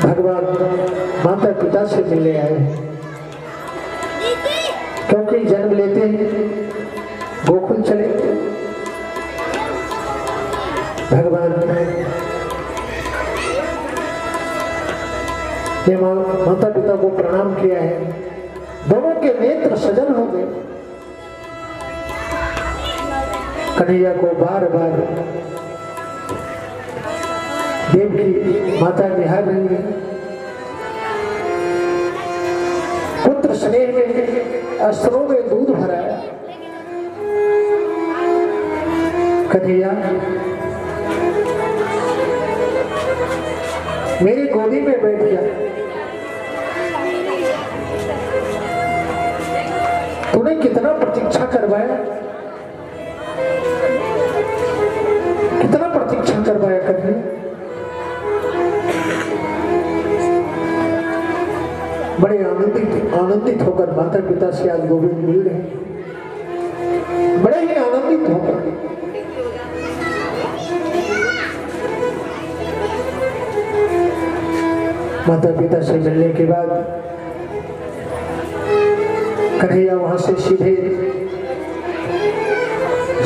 भगवान माता पिता से मिलने आए हैं, क्योंकि जन्म लेते ही गोकुल चले। भगवान ने माता पिता को प्रणाम किया है, दोनों के नेत्र सजल हो गए। कन्हैया को बार बार देवकी माता निहार रही है। पुत्र स्नेह में अस्त्रों में दूध भराया। कन्हैया मेरी गोदी में बैठ गया, तूने कितना प्रतीक्षा करवाया, कितना प्रतीक्षा करवाया कन्हैया। बड़े आनंदित होकर माता पिता से आज गोविंद मिल रहे हैं, बड़े ही आनंदित होकर। माता पिता से मिलने के बाद कन्हैया वहां से सीधे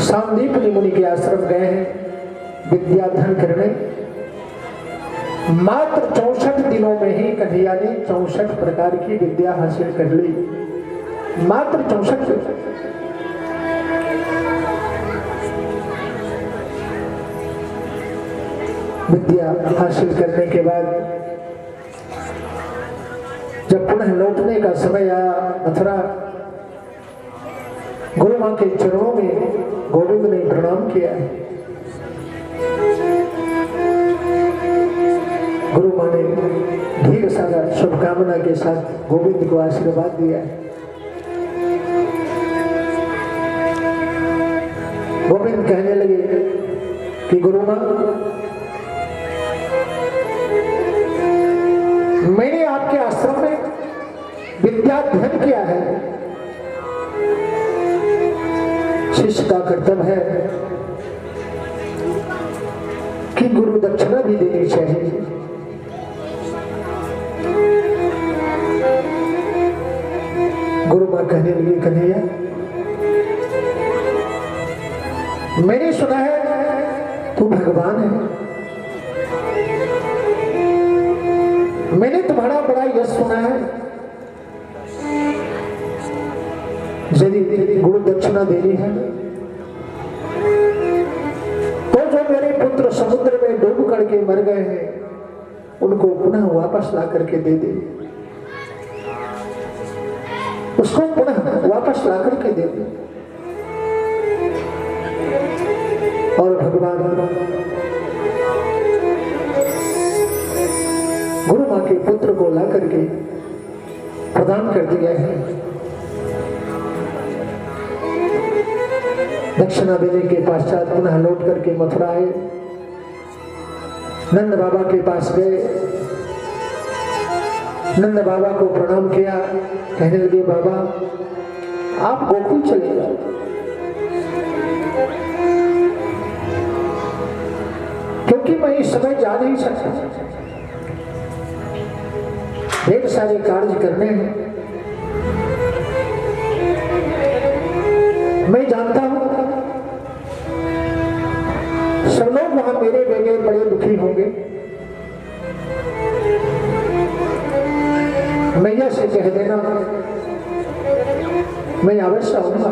सांदीपनि मुनि के आश्रम गए हैं विद्याधन करने। मात्र 64 दिनों में ही कन्हैया ने 64 प्रकार की विद्या हासिल कर ली। मात्र 64। विद्या हासिल करने के बाद जब पुनः लौटने का समय आया मथुरा, गुरु मां के चरणों में गोविंद ने प्रणाम किया। गुरु मां ने ढेर सारा शुभकामना के साथ गोविंद को आशीर्वाद दिया। गोविंद कहने लगे कि गुरु मां, मैंने आपके आश्रम में विद्या अध्ययन किया है। शिष्य का कर्तव्य है कि गुरु दक्षिणा भी देनी चाहिए। गुरु मां कहने लगी, कन्हैया मैंने सुना है तू भगवान है, मैंने तुम्हारा बड़ा यश सुना है। यदि गुरु दक्षिणा देनी है तो जो मेरे पुत्र समुद्र में डूब करके मर गए हैं उनको पुनः वापस ला करके दे दे, उसको पुनः वापस ला करके दे दे। और भगवान गुरु मां के पुत्र को ला करके प्रदान कर दिया है। दक्षिणा देने के पश्चात पुनः लौट करके मथुरा आए, नंद बाबा के पास गए, नंद बाबा को प्रणाम किया। कहने लगे, बाबा आप गोकुल चले जाओ, क्योंकि मैं इस समय जा नहीं सकता, ढेर सारे कार्य करने हैं। मैं जानता हूं सब लोग वहां मेरे बगैर बड़े दुखी होंगे। मैया से कह देना मैं अवश्य आऊंगा।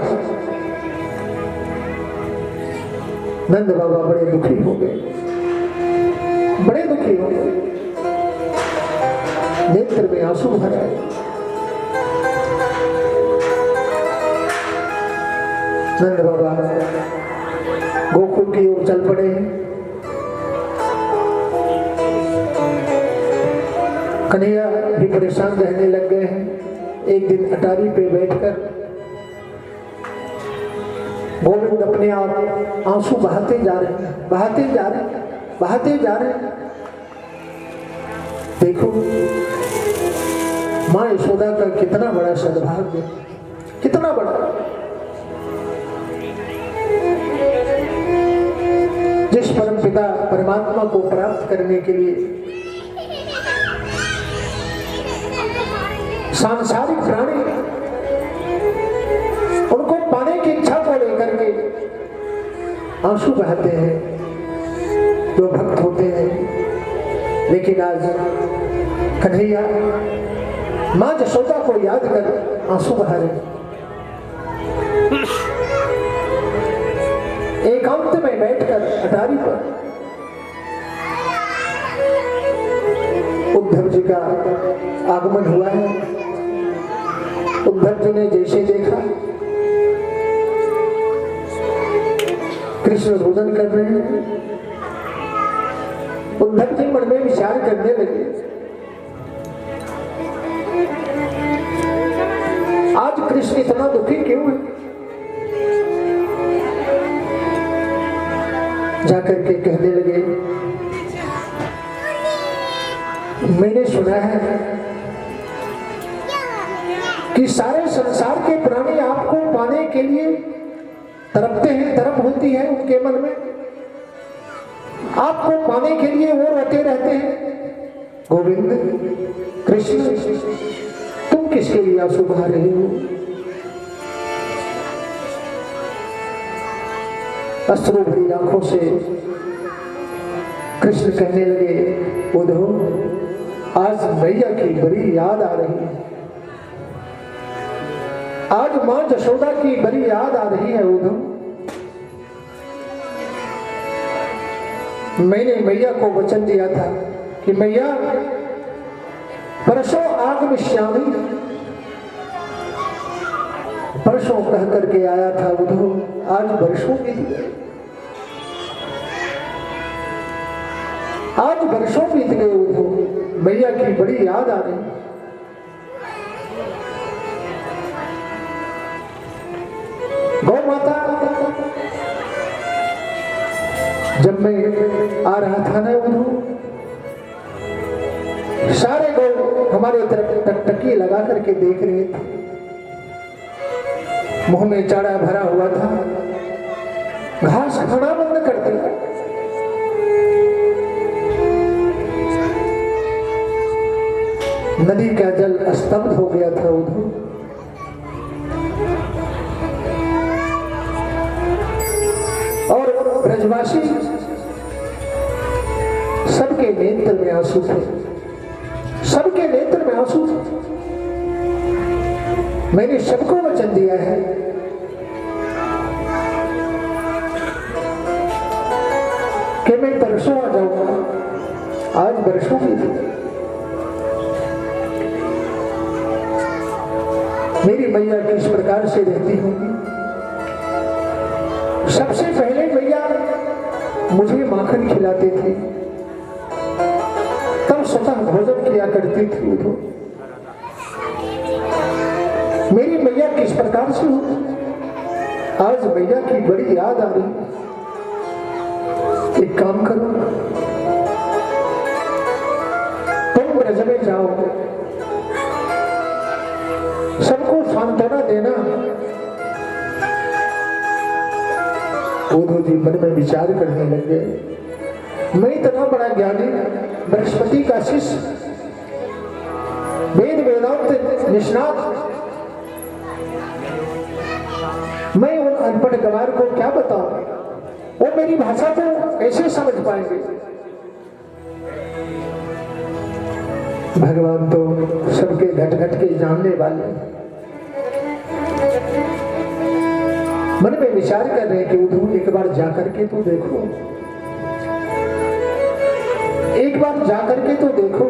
नंद बाबा बड़े दुखी हो गए, बड़े दुखी हो गए, नेत्र में आंसू भर आए। नंद बाबा गोकुल की ओर चल पड़े हैं। कन्हैया भी परेशान रहने लग गए हैं। एक दिन अटारी पे बैठकर गोविंद अपने आप आंसू बहाते जा रहे हैं, बहाते जा रहे हैं, बहाते जा रहे हैं। देखो माँ यशोदा का कितना बड़ा सद्भाग्य, कितना बड़ा, जिस परम पिता परमात्मा को प्राप्त करने के लिए सांसारिक प्राणी उनको पाने की इच्छा को लेकर के आंसू बहाते हैं, जो भक्त होते हैं। लेकिन आज कन्हैया मां यशोदा को याद कर आंसू बहा रहे। एकांत में बैठकर अटारी पर उद्धव जी का आगमन हुआ है। उद्धव जी ने जैसे देखा कृष्ण भोजन कर रहे हैं, उद्धव जी मन में विचार करने लगे, आज कृष्ण इतना दुखी क्यों है। जाकर के कहने लगे, मैंने सुना है कि सारे संसार के प्राणी आपको पाने के लिए तड़पते हैं, तड़प होती है उनके मन में, आपको पाने के लिए वो रोते रहते हैं। गोविंद कृष्ण तुम किसके लिए आंसू बहा रहे हो। अश्रु भरी आंखों से कृष्ण कहने लगे, उद्धव आज मैया की बड़ी याद आ रही है, आज मां यशोदा की बड़ी याद आ रही है। उद्धव मैंने मैया को वचन दिया था कि मैया परसों आगमिष्यामि, परसों कह करके आया था उद्धव, आज वर्षों बीत गए, आज वर्षों बीत गए उद्धव, मैया की बड़ी याद आ रही। गौ माता जब मैं आ रहा था ना उद्धव, सारे गौ हमारे तरफ टकटकी लगा करके देख रहे थे, मुंह में चारा भरा हुआ था, घास खाना बंद कर दिया। नदी का जल स्तब्ध हो गया था उद्धव। और ब्रजवासी सबके नेत्र में आंसू थे, सबके नेत्र में आंसू थे। मैंने सबको वचन दिया है कि मैं परसों आ जाऊंगा, आज वर्षों बीत गए। मेरी मैया किस प्रकार से रहती होगी। सबसे पहले मैया मुझे माखन खिलाते थे, तब स्वतः भोजन किया करती थी। तो मेरी मैया किस प्रकार से होती, आज मैया की बड़ी याद आ रही। एक काम करो, तुम ब्रज में जाओ, सबको सांत्वना देना। उद्धव जी मन में विचार करने लगे, मैं इतना बड़ा ज्ञानी, बृहस्पति का शिष्य, वेद वेदांत निष्णात, मैं उन अनपढ़ गवार को क्या बताऊं, वो मेरी भाषा को कैसे समझ पाएंगे। भगवान तो सबके घट घट के जानने वाले। मन में विचार कर रहे कि उद्धव एक बार जाकर के तो देखो, एक बार जाकर के तो देखो,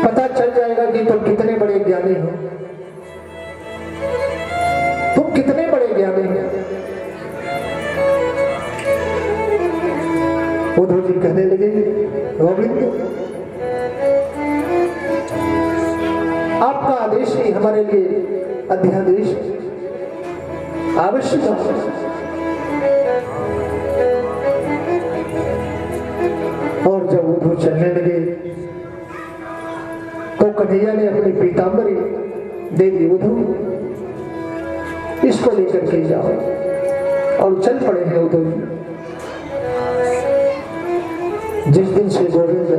पता चल जाएगा कि तुम कितने बड़े ज्ञानी हो, तुम कितने उद्धव जी कहने लगे, गोविंद आपका आदेश ही हमारे लिए अध्यादेश आवश्यक है। और जब उद्धव चलने लगे तो कन्हैया ने अपनी पीतांबरी दे दी, उद्धव इसको लेकर के जाओ। और चल पड़े हैं उद्धव जी। जिस दिन से गोविंद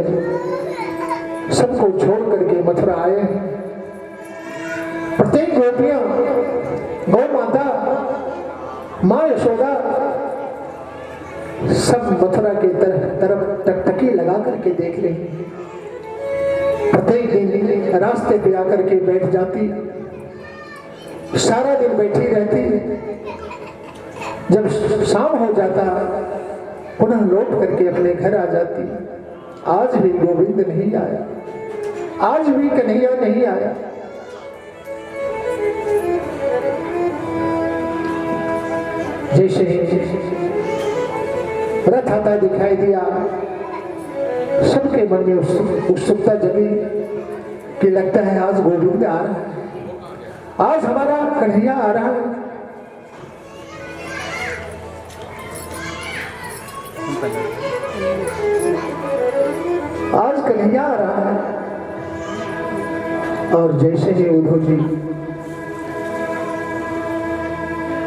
सबको छोड़ करके मथुरा आए हैं, प्रत्येक गोपियां, गौ माता, मां यशोदा सब मथुरा के तरफ टकटकी लगा करके देख रही। प्रत्येक दिन रास्ते पे आकर के बैठ जाती, सारा दिन बैठी रहती। जब शाम हो जाता पुनः लौट करके अपने घर आ जाती। आज भी गोविंद नहीं आया, आज भी कन्हैया नहीं आया। जैसे रथ आता दिखाई दिया, सबके मन में उत्सुकता जगी कि लगता है आज गोविंद आ रहा है, आज हमारा कन्हैया आ रहा है। आज कन्हैया आ रहा है। और जैसे ही उद्धव जी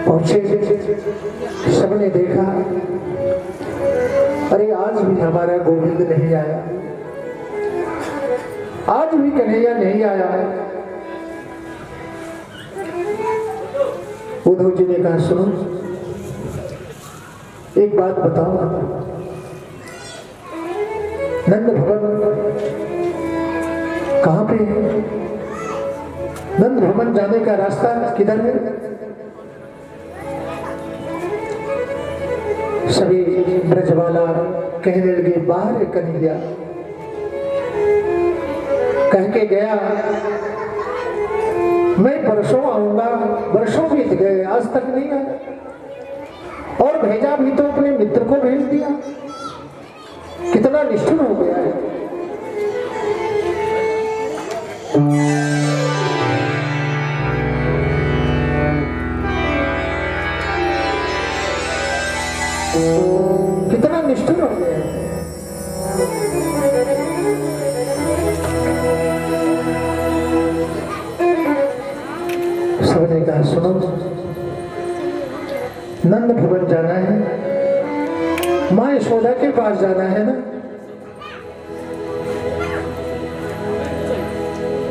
पहुंचे, सबने देखा, अरे आज भी हमारा गोविंद नहीं आया, आज भी कन्हैया नहीं आया है। उद्धव जी ने कहा, सुनो एक बात बताओ, नंद भवन कहां पे है? नंद भवन जाने का रास्ता किधर है? सभी ब्रजवाला कहने लगे, बाहर है कन्हैया। कह के गया, मैं परसों आऊंगा, वर्षों बीत गए, आज तक नहीं आया। और भेजा भी तो अपने मित्र को भेज दिया। कितना निष्ठुर हो गया है। कितना निष्ठुर हो गया है। सबने कहा, सुनो नंद भवन जाना है, मां यशोदा के पास जाना है ना।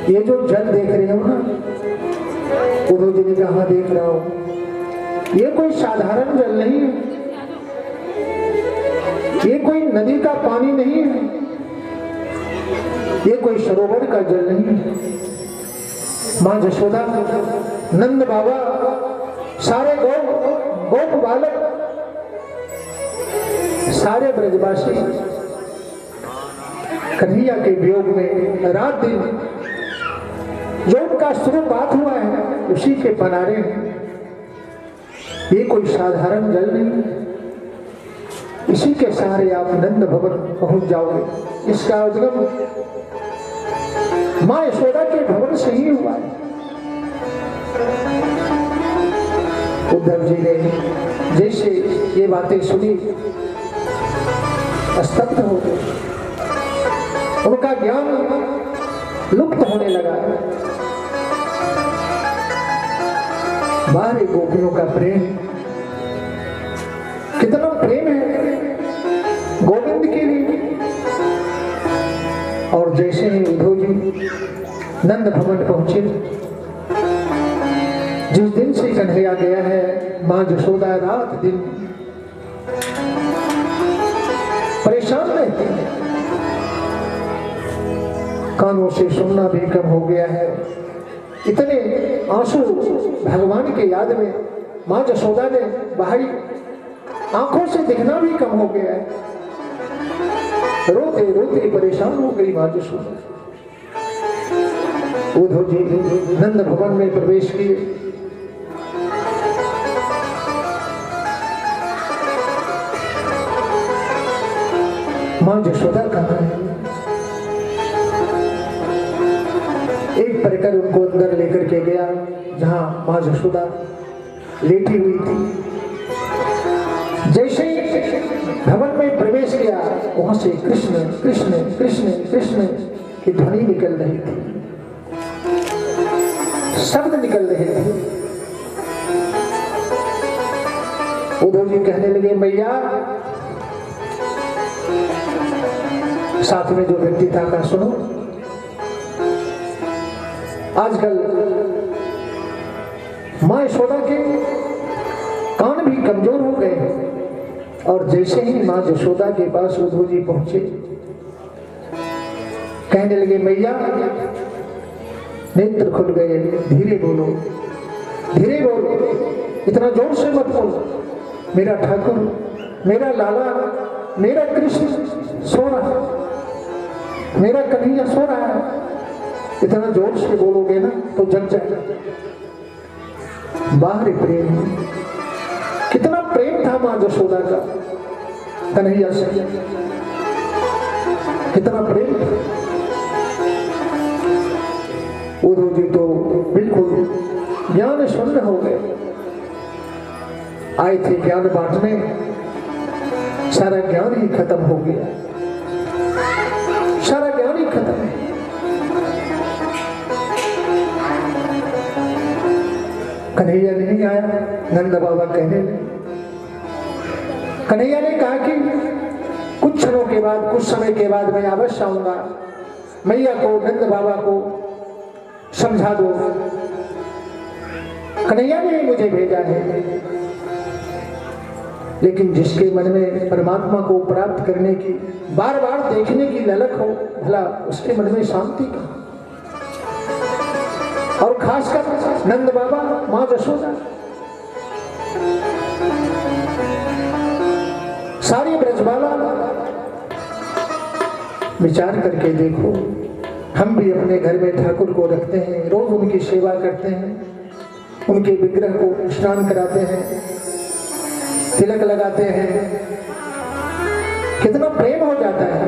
ये जो जल देख रहे हो ना, उद्धव जी ने कहा, देख रहा हूं, ये कोई साधारण जल नहीं है, ये कोई नदी का पानी नहीं है, ये कोई सरोवर का जल नहीं है। मां यशोदा, नंद बाबा, सारे गोप बालक, सारे ब्रजवासी कन्हैया के वियोग में रात दिन जो उनका शुरुआत हुआ है उसी के पनारे हैं। ये कोई साधारण जल नहीं, इसी के सहारे आप नंद भवन पहुंच जाओगे। इसका उद्गम मां यशोदा के भवन से ही हुआ है। उद्धव जी ने जैसे ये बातें सुनी, स्तब्ध हो गए, उनका ज्ञान लुप्त होने लगा। बाहरी गोपियों का प्रेम, कितना प्रेम है गोविंद के लिए। और जैसे ही उद्धव जी नंद भवन पहुंचे, जिस दिन से कन्हैया गया है, मां यशोदा रात दिन परेशान रहती है। कानों से सुनना भी कम हो गया है। इतने आंसू भगवान के याद में मां यशोदा ने बहाई, आंखों से दिखना भी कम हो गया है। रोते रोते परेशान हो गई मां यशोदा। उद्धव जी नंद भवन में प्रवेश किए। माँ यशोदा कहाँ है? एक परिकर उनको अंदर लेकर के गया जहां माँ यशोदा लेटी हुई थी। जैसे ही भवन में प्रवेश किया वहां से कृष्ण कृष्ण कृष्ण कृष्ण की ध्वनि निकल रही थी, शब्द निकल रहे थे। उद्धव जी कहने लगे, मैया, साथ में जो व्यक्ति था का सुनो, आजकल माँ यशोदा के कान भी कमजोर हो गए हैं। और जैसे ही माँ यशोदा के पास उद्धव जी पहुंचे, कहने लगे, मैया, नेत्र खुल गए, धीरे बोलो, धीरे बोलो, इतना जोर से मत बोलो। मेरा ठाकुर, मेरा लाला, मेरा कृष्ण सो रहा है, मेरा कन्हैया सो रहा है। इतना जोर से बोलोगे ना तो जग जाएगा। बाहरी प्रेम, कितना प्रेम था माँ यशोदा का कन्हैया से, कितना प्रेम। उद्धव जी तो बिल्कुल ज्ञान शून्य हो गए। आए थे ज्ञान बांटने, सारा ज्ञान ही खत्म हो गया, सारा ज्ञान ही खत्म है। कन्हैया नहीं आया, नंद बाबा कहने लगे। कन्हैया ने कहा कि कुछ क्षणों के बाद, कुछ समय के बाद मैं अवश्य आऊंगा, मैया को, नंद बाबा को समझा दो। कन्हैया ने मुझे भेजा है। लेकिन जिसके मन में परमात्मा को प्राप्त करने की, बार बार देखने की ललक हो, भला उसके मन में शांति कहाँ? और खासकर नंद बाबा, माँ यशोदा, सारी ब्रजबाला। विचार करके देखो, हम भी अपने घर में ठाकुर को रखते हैं, रोज उनकी सेवा करते हैं, उनके विग्रह को स्नान कराते हैं, तिलक लगाते हैं, कितना प्रेम हो जाता है।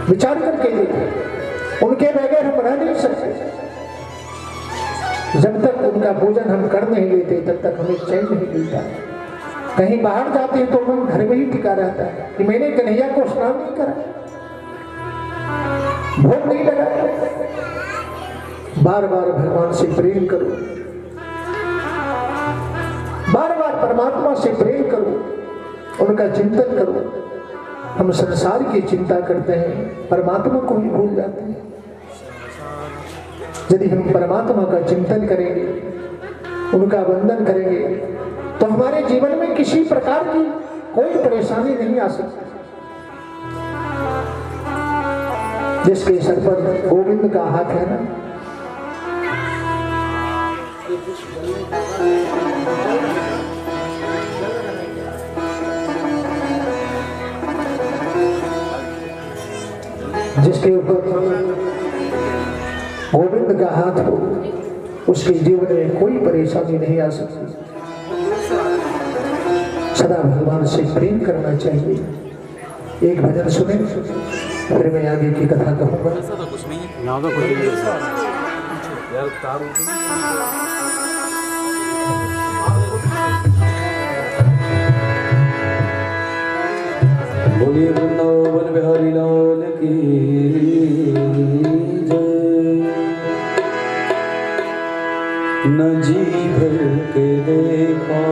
विचार करके देखो, उनके बगैर हम रह नहीं सकते। जब तक उनका पूजन हम कर नहीं लेते तब तक हमें चैन नहीं मिलता। कहीं बाहर जाते हैं तो मन घर में ही टिका रहता है कि मैंने कन्हैया को स्नान नहीं करा, भोग नहीं लगाया। बार बार भगवान से प्रेम करो, बार बार परमात्मा से प्रेम करो, उनका चिंतन करो। हम संसार की चिंता करते हैं, परमात्मा को ही भूल जाते हैं। यदि हम परमात्मा का चिंतन करेंगे, उनका वंदन करेंगे, तो हमारे जीवन में किसी प्रकार की कोई परेशानी नहीं आ सकती। जिसके सर पर गोविंद का हाथ है ना, जिसके ऊपर गोविंद का हाथ हो, उसके जीवन में कोई परेशानी नहीं आ सकती। सदा भगवान से प्रेम करना चाहिए। एक भजन सुने, फिर मैं आगे की कथा कहूंगा। बोलिए वृंदावन बिहारी लाल की जय। न जी भर के देखा,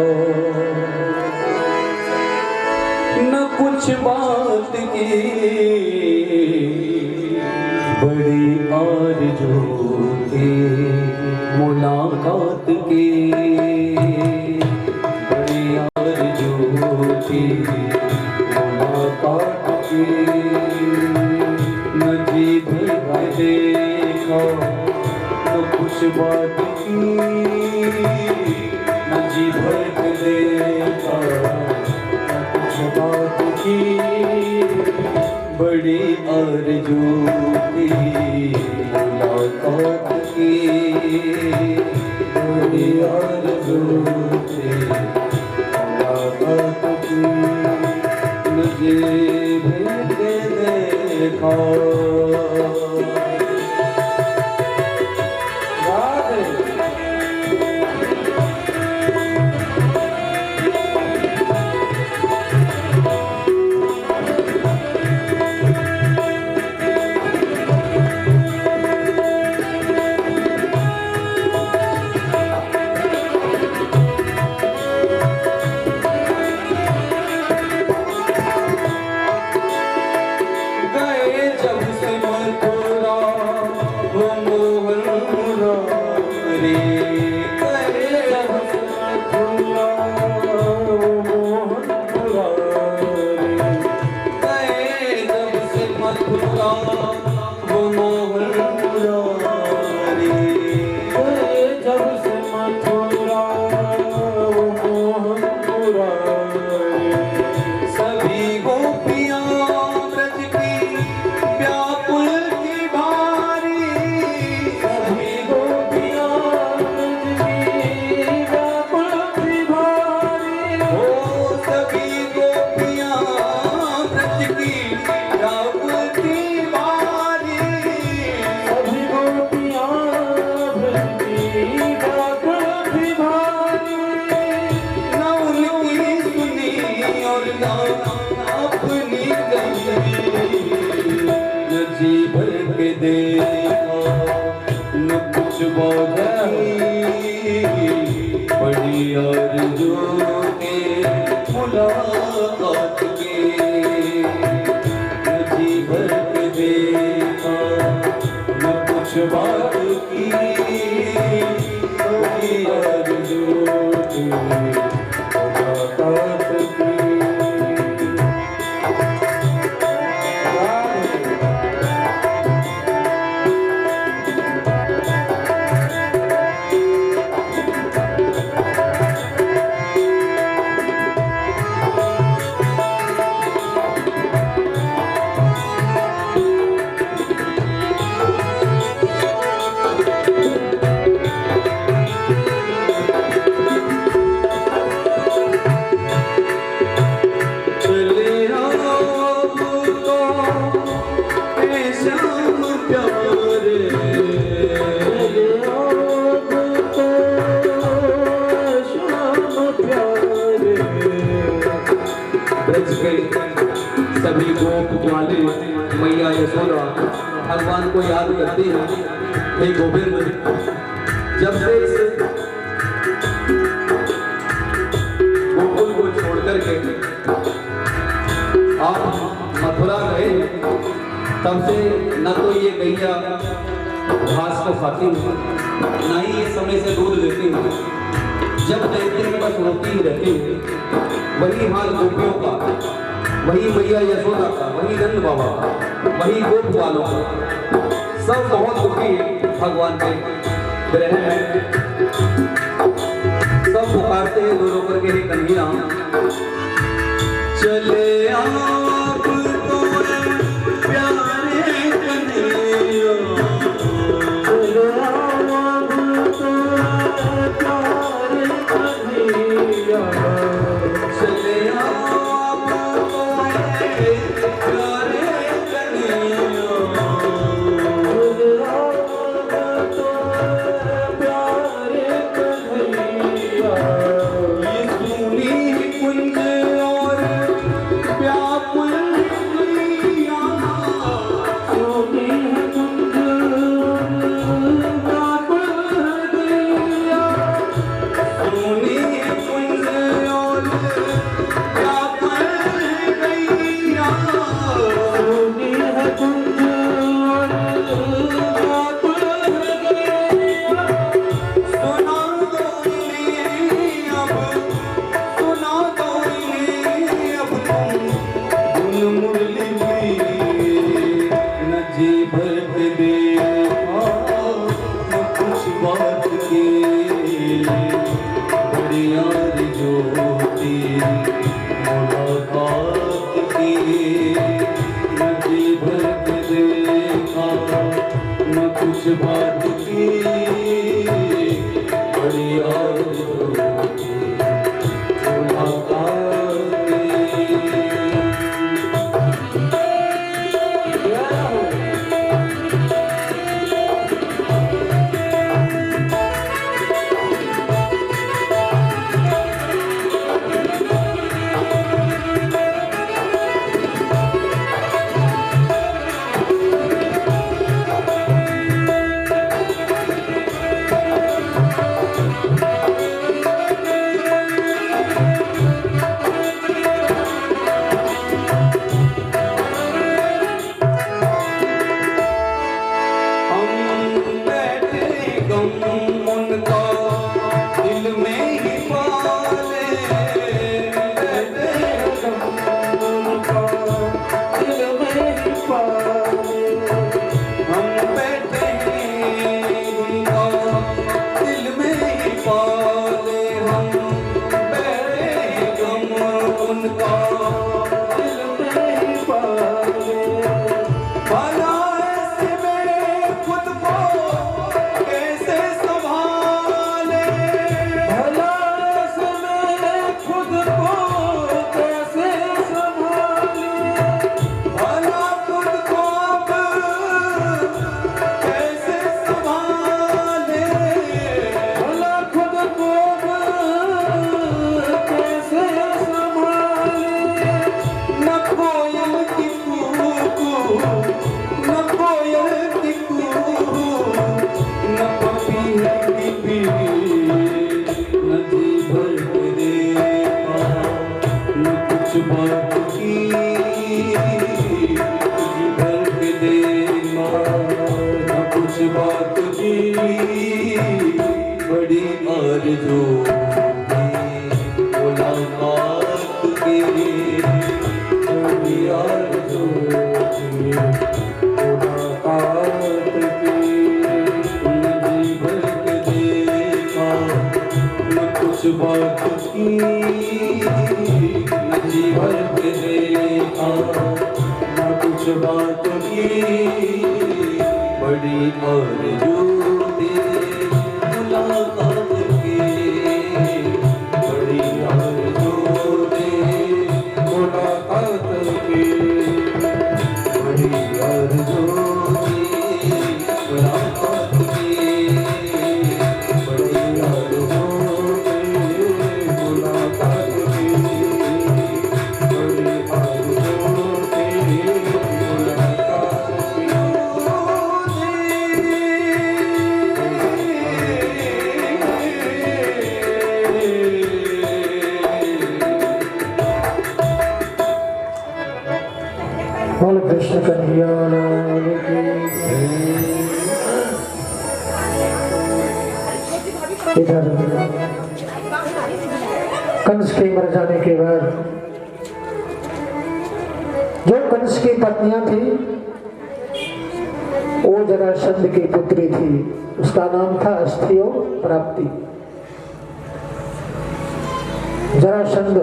न कुछ बात की, बड़ी आरज़ू थी मुलाकात की, बड़ी आरज़ू थी मुलाकात की। न जी भर देखा, न कुछ बात की, न जी भर देखा, न कुछ बात की, बड़ी आरज़ू थी मुलाकात की, बड़ी आरज़ू थी मुलाकात की। मुझे देखा। जी भर के देखा न कुछ बड़ी आरज़ू के मुलाकात के। जी भर के देखा न कुछ बात की बड़ी आरज़ू के मुलाकात की। सभी गोप ग्वाले मैया यशोदा भगवान को याद करते हैं। हे गोविंद, जब से इस गोकुल को छोड़ करके आप मथुरा गए, तब से न तो ये गैया घास को खाती हूँ, न ही ये समय से दूध लेती हूँ। जब देखते हैं बस रोती ही रहती हूँ। वही हाल गोपियों का, वही मैया यशोदा का, वही नंद बाबा का, वही गोप वालों का, सब बहुत दुखी भगवान के ग्रह में। सब पुकारते हैं रो रो करके, हे कन्हैया चले आप तो प्यारे कन्हैया, चले आप तो प्यारे कन्हैया, चले आप प्यारे कन्हैया, प्यारे कन्हैया। ये सुनी कुंज और व्याकुल मैया, सुनी कुंज व्याकुल मैया, सुनी कुंज और व्याकुल मैया, सुनी कुंज और व्याकुल मैया। सुना दो इन्हें अब, सुना दो इन्हें अब तुम गुन मुरली में। न जी भर के देखा न कुछ बात के, बड़ी आरज़ू थी मुलाकात की। न जी भर के देखा न कुछ बात की, बड़ी आरज़ू थी मुलाकात की। बात की न जीवन पे देखा, न कुछ बात की बड़ी आरज़ू थी मुलाकात की, बड़ी आरज़ू थी मुलाकात की, बड़ी आरज़ू थी मुलाकात की, बड़ी आरज़ू थी मुलाकात की, बड़ी आरज़ू थी मुलाकात बोल कृष्ण कन्हैया लाल की जय। इधर कंस के मर जाने के बाद जो कंस की पत्नियां थी वो जरासंध की पुत्री थी, उसका नाम था अस्थियो प्राप्ति। जरासंध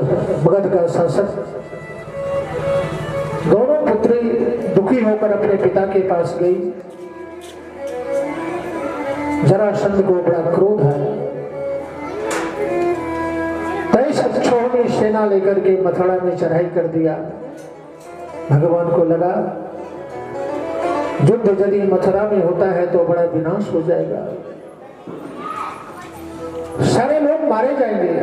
मगध का शासक, दोनों पुत्री दुखी होकर अपने पिता के पास गई। जरासंध को बड़ा क्रोध आया, 23 अक्षोहिणी में सेना लेकर के मथुरा में चढ़ाई कर दिया। भगवान को लगा युद्ध यदि मथुरा में होता है तो बड़ा विनाश हो जाएगा, सारे लोग मारे जाएंगे।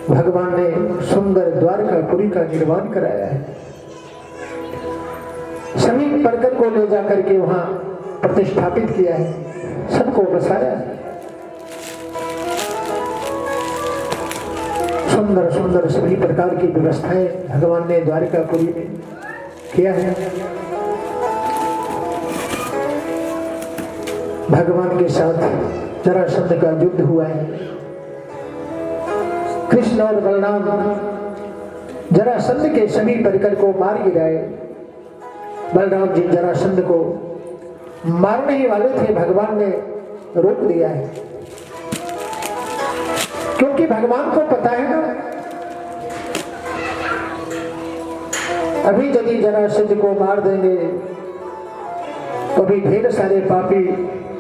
भगवान ने सुंदर द्वारकापुरी का निर्माण कराया है, सभी परगत को ले जाकर के वहां प्रतिष्ठापित किया है, सबको बसाया है। सुंदर सुंदर सभी प्रकार की व्यवस्थाएं भगवान ने द्वारकापुरी में किया है। भगवान के साथ जरासंध का युद्ध हुआ है। कृष्ण और बलराम जरासंध के सभी परिकर को मार गिराए। बलराम जी जरासंध को मारने ही वाले थे, भगवान ने रोक दिया है, क्योंकि भगवान को पता है ना अभी यदि जरासंध को मार देंगे तो अभी ढेर सारे पापी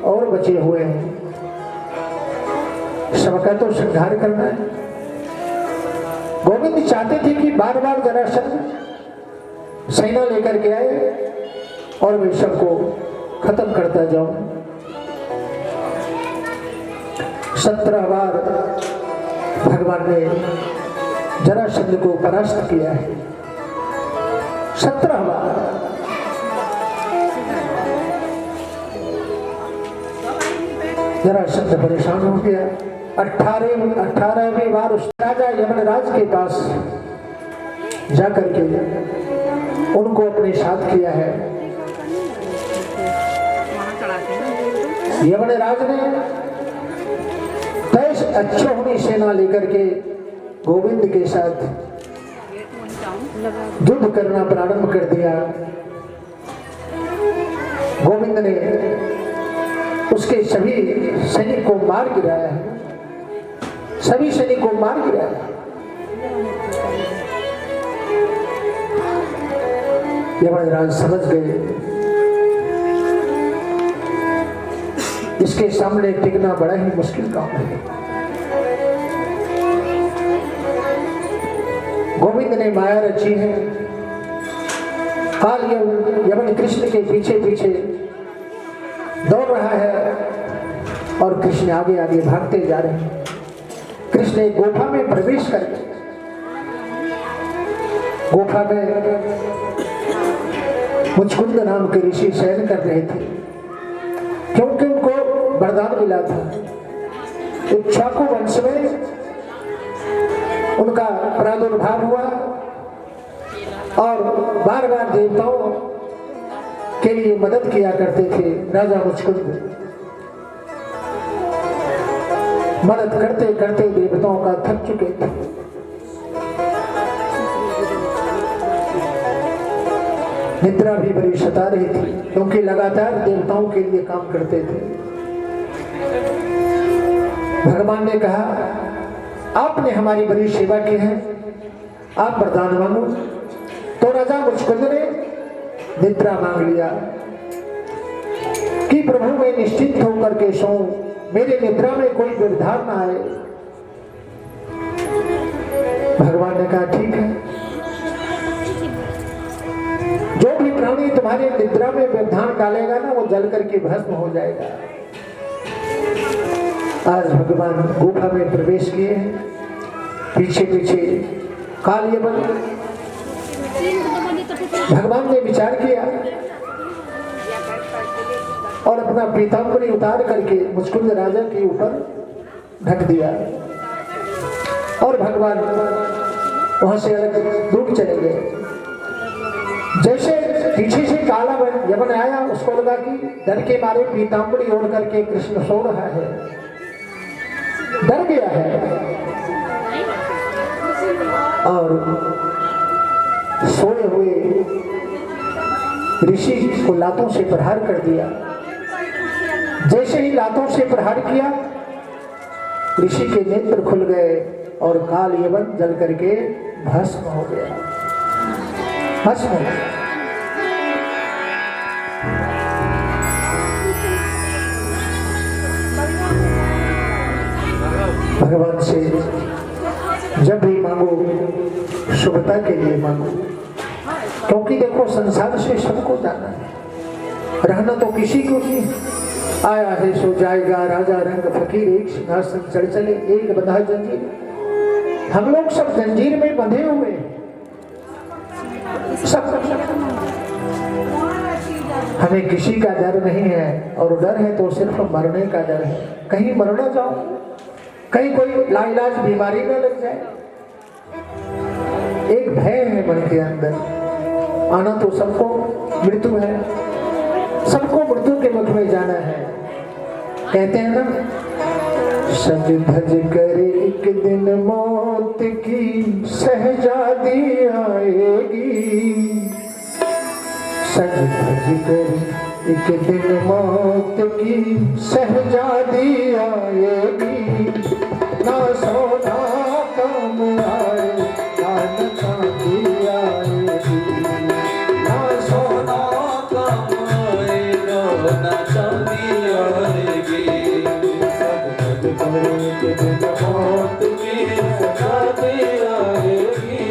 और बचे हुए हैं, सबका तो संहार करना है। गोविंद चाहते थे कि बार बार जरासंध सेना लेकर के आए और मैं सबको खत्म करता जाऊं। 17 बार भगवान ने जरासंध को परास्त किया है, 17 बार। जरासंध परेशान हो गया। 18वीं बार उस राजा यमनराज के पास जाकर के उनको अपने साथ किया है। यमनराज ने 23 अक्षोहिणी सेना लेकर के गोविंद के साथ युद्ध करना प्रारंभ कर दिया। गोविंद ने उसके सभी सैनिक को मार गिराया है, सभी सैनिक को मार गिराया। यमराज समझ गए इसके सामने टिकना बड़ा ही मुश्किल काम है। गोविंद ने माया रची है, काल यमन कृष्ण के पीछे पीछे दौड़ रहा है और कृष्ण आगे आगे भागते जा रहे हैं। कृष्ण एक गुफा में प्रवेश कर गए। गुफा में मुचकुंद नाम के ऋषि शयन कर रहे थे, क्योंकि उनको वरदान मिला था। इक्ष्वाकु वंश में उनका प्रादुर्भाव हुआ और बार बार देवताओं के लिए मदद किया करते थे। राजा मुचकुंद मदद करते करते देवताओं का थक चुके थे। निद्रा भी बड़ी सता रही थी, क्योंकि लगातार देवताओं के लिए काम करते थे। भगवान ने कहा आपने हमारी बड़ी सेवा की है, आप वरदान मांगो। तो राजा मुचकुंद ने निद्रा मांग लिया कि प्रभु मैं निश्चिंत होकर के सोऊं, मेरे निद्रा में कोई व्यवधान ना आए। भगवान ने कहा ठीक है, जो भी प्राणी तुम्हारे निद्रा में व्यवधान डालेगा ना वो जल करके भस्म हो जाएगा। आज भगवान गुफा में प्रवेश किए हैं, पीछे पीछे काल यमन। भगवान ने विचार किया और अपना पीताम्बरी उतार करके मुचकुंद राजा के ऊपर ढक दिया और भगवान वहां से अलग दूर चले गए। जैसे पीछे से काला यमन आया, उसको लगा कि डर के मारे पीताम्बरी ओढ़ करके कृष्ण सो रहा है, डर गया है और सोए हुए ऋषि को लातों से प्रहार कर दिया। जैसे ही लातों से प्रहार किया, ऋषि के नेत्र खुल गए और काल यवन जल करके भस्म हो गया, भस्म हो गया। भगवान से जब भी मांगो शुभता के लिए मांगो, क्योंकि देखो संसार से सबको जाना है, रहना तो किसी को नहीं। आया है सो जाएगा, राजा रंग फकीर एक सिंहासन चढ़ चले, एक बंधा जंजीर। हम लोग सब जंजीर में बंधे हुए सब, हमें किसी का डर नहीं है, और डर है तो सिर्फ मरने का डर है। कहीं मर ना जाओ, कहीं कोई लाइलाज बीमारी न लग जाए। एक भय है मन के अंदर, आना तो सबको मृत्यु है, सबको मृत्यु के मुख में जाना है। कहते हैं ना, सज धज करे एक दिन मौत की सहजादी आएगी, सज धज करे एक दिन मौत की सहजादी आएगी, ना सोना काम आए ना चांदी आएगी, ना सोना काम आएगा ना चांदी आएगी, सज धज करे एक दिन मौत की सहजादी आएगी,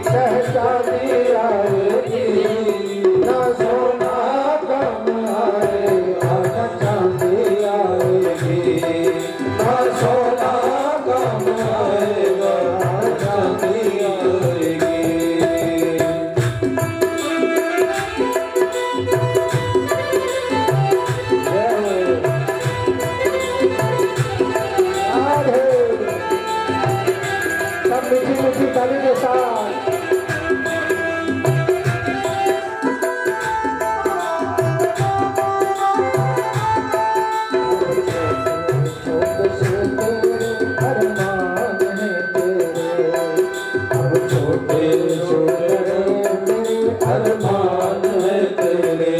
सहजादी आएगी, ना सोना काम आएगा ना चांदी आएगी, ना सोना काम आएगा ना चांदी आएगी। सब मीठी मीठी ताली के साथ अरमान है तेरे,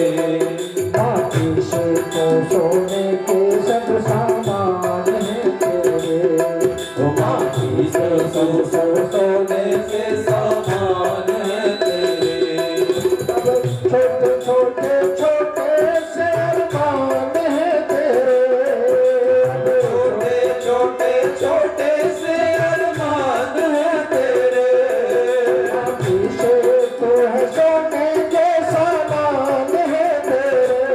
माटी से तो सोने के सब सामान है तेरे, माटी से सब सोने के सामान है तेरे, छोटे छोटे छोटे से अरमान है तेरे, छोटे छोटे छोटे से अरमान है तेरे, माटी से तो है सोने के सामान है तेरे,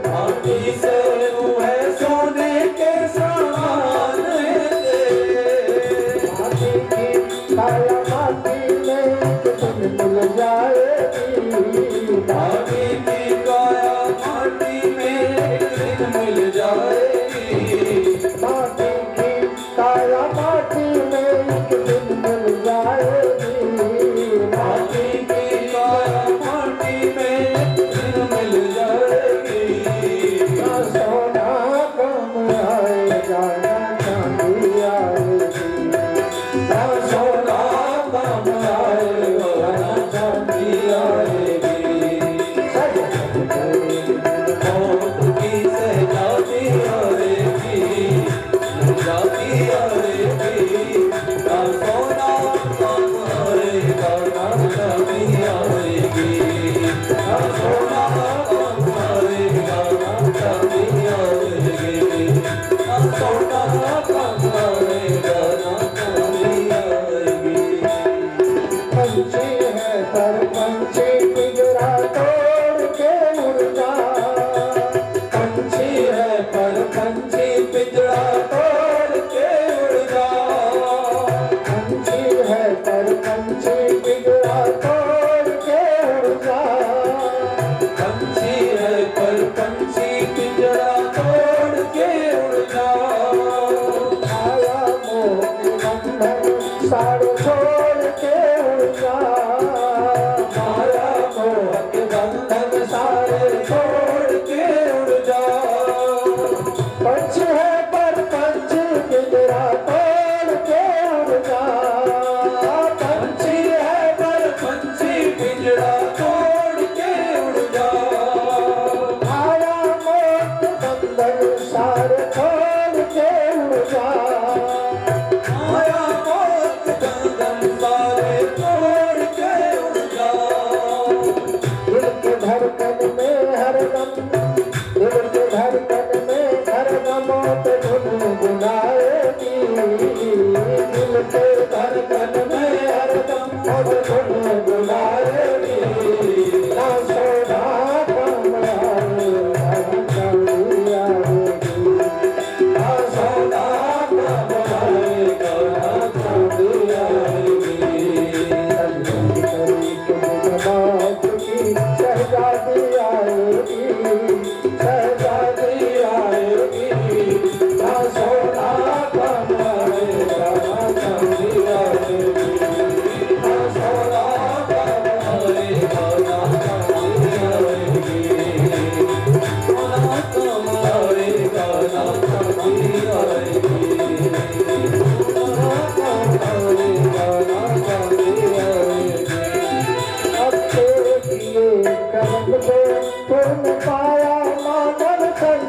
माटी से तू है सोने के सामान है तेरे, माटी की दिल के धड़कन में हरदम अब धुन बुलाएगी ना सोना कमाए चांदी आएगी ना सोना कमाए चांदी आएगी शहजादी आएगी शहजादी आएगी ना सोना कमाए चांदी आएगी ना सोना कमाए चांदी आएगी सोना कमाए चांदी आएगी सोना कमाए चांदी आएगी अब तेरे किए कर्म को तुम पाया मानव तन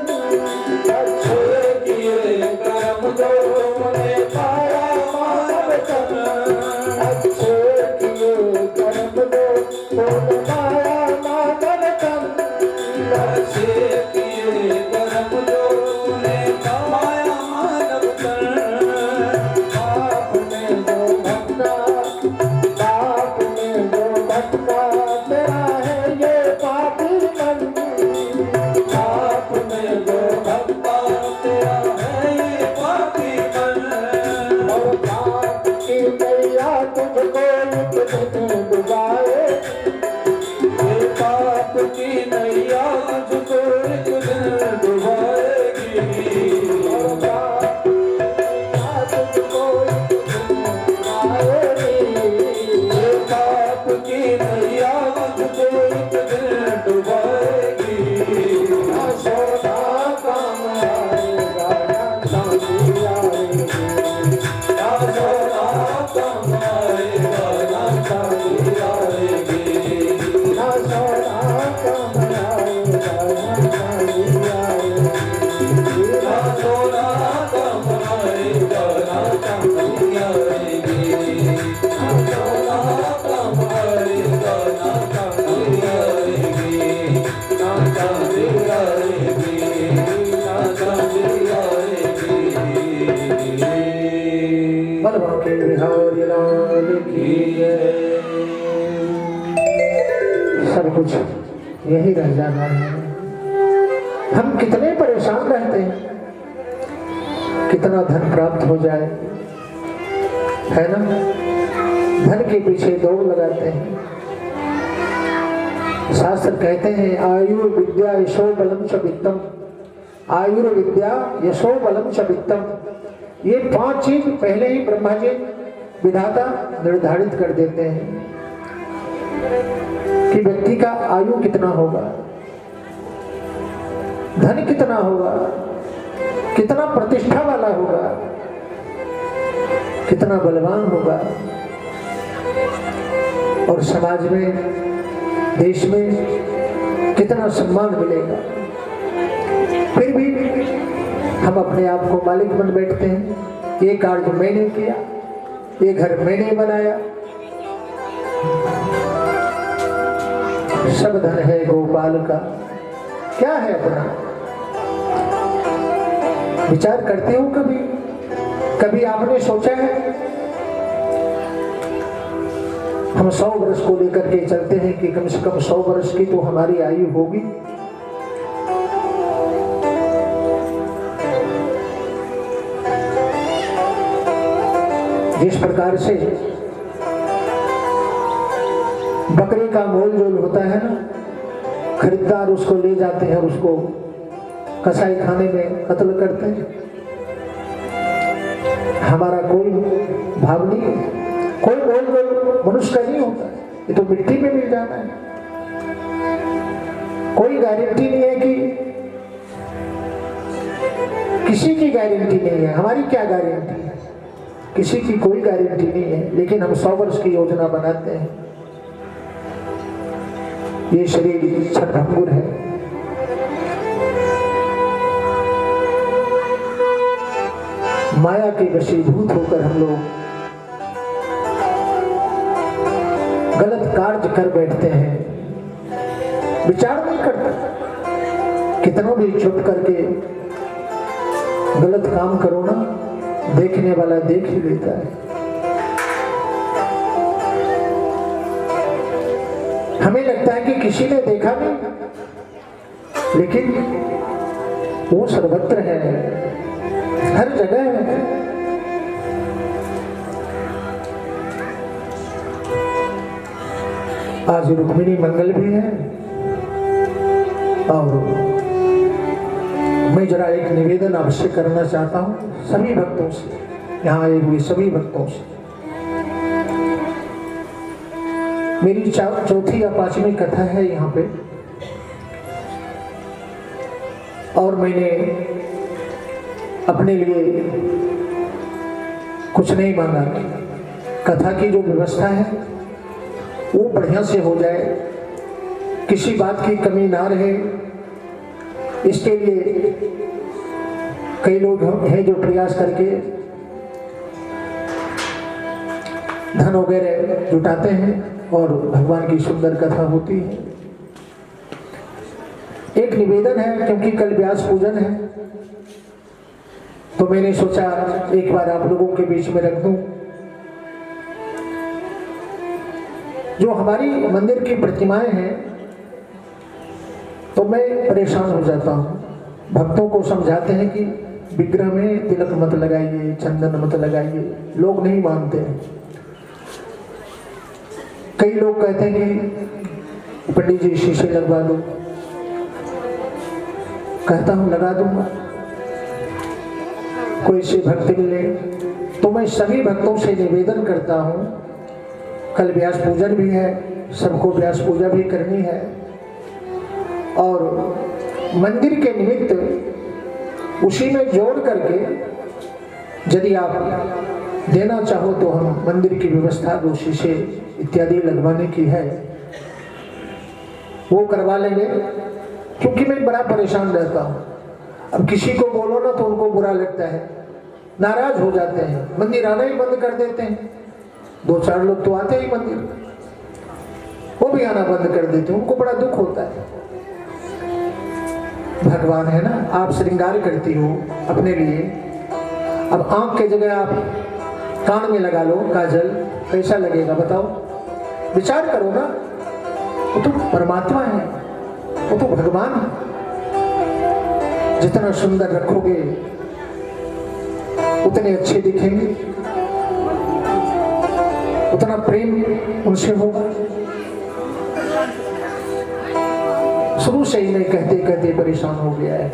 अच्छे किए कर्म को तुमने पाया मानव तन अच्छे किए कर्म को तुम पाया मानव तन अच्छे किए कर्म को तुमने पाया मानव तन बाप ने जो भटका बाप ने जो भटका तेरा है ये पापी मन बाप ने जो भटका तेरा है ये पापी मन और बाप की मैया तुझको एक दिन डुबाए ये पाप की नैया तुझको एक दिन डुबाएगी और बाप की मैया तुझको एक दिन डुबाएगी ये पाप की नैया तुझको एक दिन डुबाएगी ना सोना कमाएगा ना चांदी आएगी ना सोना कमाएगा ना चांदी आएगी ना सोना कमाएगा ना चांदी आएगी ना सोना कमाएगा ना चांदी आएगी ना सोना कमाएगा ना चांदी आएगी ना चांदी आएगी ना चांदी आएगी बलवान के बिहारी लाल की जय। सब कुछ यही रह जाना है। हम कितने परेशान रहते हैं कितना धन प्राप्त हो जाए है ना धन के पीछे दौड़ लगाते हैं। शास्त्र कहते हैं आयुर्विद्या यशो बलम च वित्तम आयुर्विद्या यशो बलम च वित्तम ये 5 चीज पहले ही ब्रह्मा जी विधाता निर्धारित कर देते हैं कि व्यक्ति का आयु कितना होगा धन कितना होगा कितना प्रतिष्ठा वाला होगा कितना बलवान होगा और समाज में देश में कितना सम्मान मिलेगा। फिर भी हम अपने आप को मालिक बन बैठते हैं ये कार्य मैंने किया ये घर मैंने बनाया सब धन है गोपाल का क्या है अपना विचार करते हो कभी कभी आपने सोचा है हम 100 वर्ष को लेकर के चलते हैं कि कम से कम 100 वर्ष की तो हमारी आयु होगी जिस प्रकार से बकरी का मोल जोल होता है ना खरीदार उसको ले जाते हैं उसको कसाई खाने में कत्ल करते हैं हमारा कोई भाव नहीं है कोई मोल जोल मनुष्य का नहीं होता ये तो मिट्टी में मिल जाना है कोई गारंटी नहीं है कि किसी की गारंटी नहीं है हमारी क्या गारंटी है किसी की कोई गारंटी नहीं है लेकिन हम 100 वर्ष की योजना बनाते हैं ये शरीर क्षणभंगुर है माया के वशीभूत होकर हम लोग गलत कार्य कर बैठते हैं विचार नहीं करते कितना भी चुप करके गलत काम करो ना देखने वाला देख ही लेता है हमें लगता है कि किसी ने देखा नहीं, लेकिन वो सर्वत्र है, हर जगह है। आज रुक्मिणी मंगल भी है। और मैं जरा एक निवेदन अवश्य करना चाहता हूं सभी भक्तों से, यहाँ आए हुए सभी भक्तों से। मेरी चौथी या पांचवी कथा है यहाँ पे, और मैंने अपने लिए कुछ नहीं मांगा। कथा की जो व्यवस्था है वो बढ़िया से हो जाए, किसी बात की कमी ना रहे, इसके लिए कई लोग हैं जो प्रयास करके धन वगैरह जुटाते हैं और भगवान की सुंदर कथा होती है। एक निवेदन है, क्योंकि कल व्यास पूजन है, तो मैंने सोचा एक बार आप लोगों के बीच में रख दूं। जो हमारी मंदिर की प्रतिमाएं हैं, तो मैं परेशान हो जाता हूं। भक्तों को समझाते हैं कि विग्रह में तिलक मत लगाइए, चंदन मत लगाइए, लोग नहीं मानते हैं। कई लोग कहते हैं कि पंडित जी शीशे लगवा दो, कहता हूं लगा दूंगा। कोई से भक्त मिले तो मैं सभी भक्तों से निवेदन करता हूं, कल व्यास पूजन भी है, सबको व्यास पूजा भी करनी है, और मंदिर के निमित्त उसी में जोड़ करके यदि आप देना चाहो तो हम मंदिर की व्यवस्था जो शीशे इत्यादि लगवाने की है वो करवा लेंगे, क्योंकि मैं बड़ा परेशान रहता हूँ। अब किसी को बोलो ना तो उनको बुरा लगता है, नाराज हो जाते हैं, मंदिर आना ही बंद कर देते हैं। 2-4 लोग तो आते ही मंदिर, वो भी आना बंद कर देते हैं, उनको बड़ा दुख होता है। भगवान है ना, आप श्रृंगार करती हो अपने लिए, अब आंख के जगह आप कान में लगा लो काजल, कैसा लगेगा बताओ? विचार करो ना, वो तो परमात्मा है, वो तो भगवान है। जितना सुंदर रखोगे उतने अच्छे दिखेंगे, उतना प्रेम उनसे होगा। शुरू से ही मैं कहते कहते परेशान हो गया है,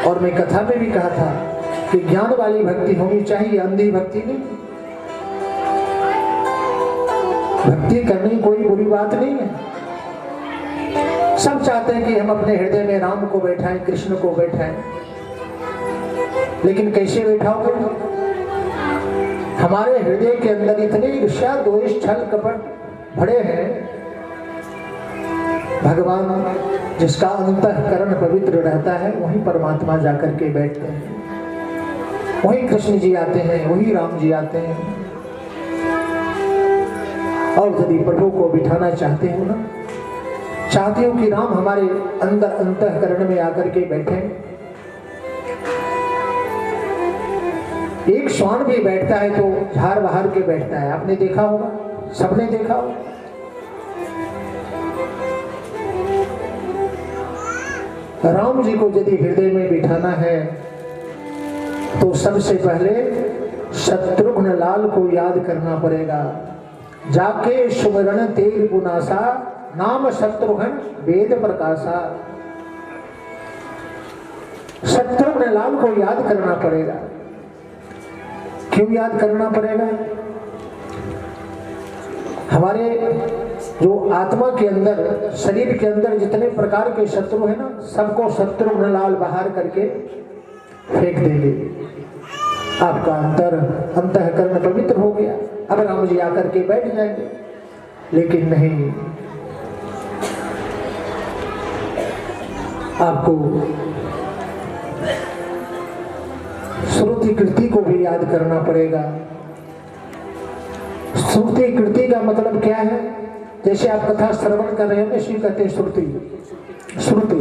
और मैं कथा में भी कहा था कि ज्ञान वाली भक्ति होनी चाहिए, अंधी भक्ति नहीं। भक्ति करनी कोई बुरी बात नहीं है। सब चाहते हैं कि हम अपने हृदय में राम को बैठाएं, कृष्ण को बैठाएं, लेकिन कैसे बैठाओगे? हमारे हृदय के अंदर इतने ईर्ष्या, द्वेष, छल, कपट भरे हैं। भगवान जिसका अंतःकरण पवित्र रहता है वहीं परमात्मा जाकर के बैठते हैं, वहीं कृष्ण जी आते हैं, वहीं राम जी आते हैं। और यदि प्रभु को बिठाना चाहते हो ना, चाहते हो कि राम हमारे अंदर अंतःकरण में आकर के बैठे। एक श्वान भी बैठता है तो झाड़ बहार के बैठता है, आपने देखा होगा, सबने देखा होगा। राम जी को यदि हृदय में बिठाना है तो सबसे पहले शत्रुघ्न लाल को याद करना पड़ेगा। जाके सुमरण तेल पुनासा, नाम शत्रुघ्न वेद प्रकाशा। शत्रुघ्न लाल को याद करना पड़ेगा। क्यों याद करना पड़ेगा? हमारे जो आत्मा के अंदर, शरीर के अंदर जितने प्रकार के शत्रु है ना, सबको शत्रुघ्न लाल बाहर करके फेंक देंगे। आपका अंतःकरण पवित्र हो गया, अब राम जी आकर के बैठ जाएंगे। लेकिन नहीं, आपको श्रुति कृति को भी याद करना पड़ेगा। श्रुति कृति का मतलब क्या है? जैसे आप कथा श्रवण कर रहे हैं, इसी कहते हैं श्रुति। श्रुति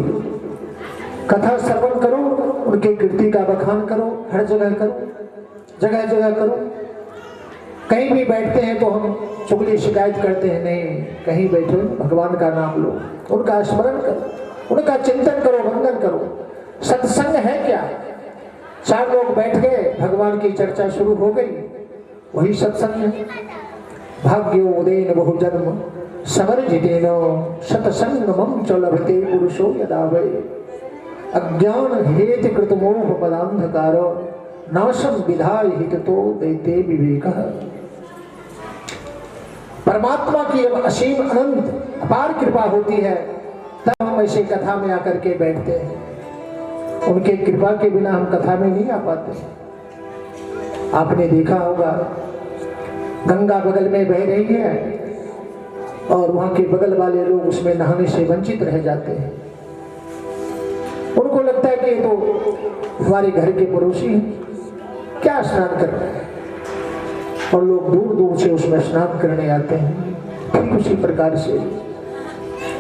कथा श्रवण करो, उनके कीर्ति का बखान करो, हर जगह करो, जगह जगह करो। कहीं भी बैठते हैं तो हम चुगली शिकायत करते हैं, नहीं, कहीं बैठो भगवान का नाम लो, उनका स्मरण करो, उनका चिंतन करो, वंदन करो। सत्संग है क्या? 4 लोग बैठ गए, भगवान की चर्चा शुरू हो गई, वही सत्संग है। भाग्योदयेन बहुजन्म समर्जितेन सत्संगमं च लभते पुरुषो यदा वै अज्ञान हेतु कृतमोह पदांधकार नाशम विधाय हिततो दैते विवेकः। परमात्मा की जब असीम अनंत अपार कृपा होती है तब हम ऐसे कथा में आकर के बैठते हैं। उनके कृपा के बिना हम कथा में नहीं आ पाते। आपने देखा होगा गंगा बगल में बह रही है और वहां के बगल वाले लोग उसमें नहाने से वंचित रह जाते हैं। उनको लगता है कि ये तो हमारे घर के पड़ोसी हैं, क्या स्नान कर रहे हैं, और लोग दूर दूर से उसमें स्नान करने आते हैं। ठीक उसी प्रकार से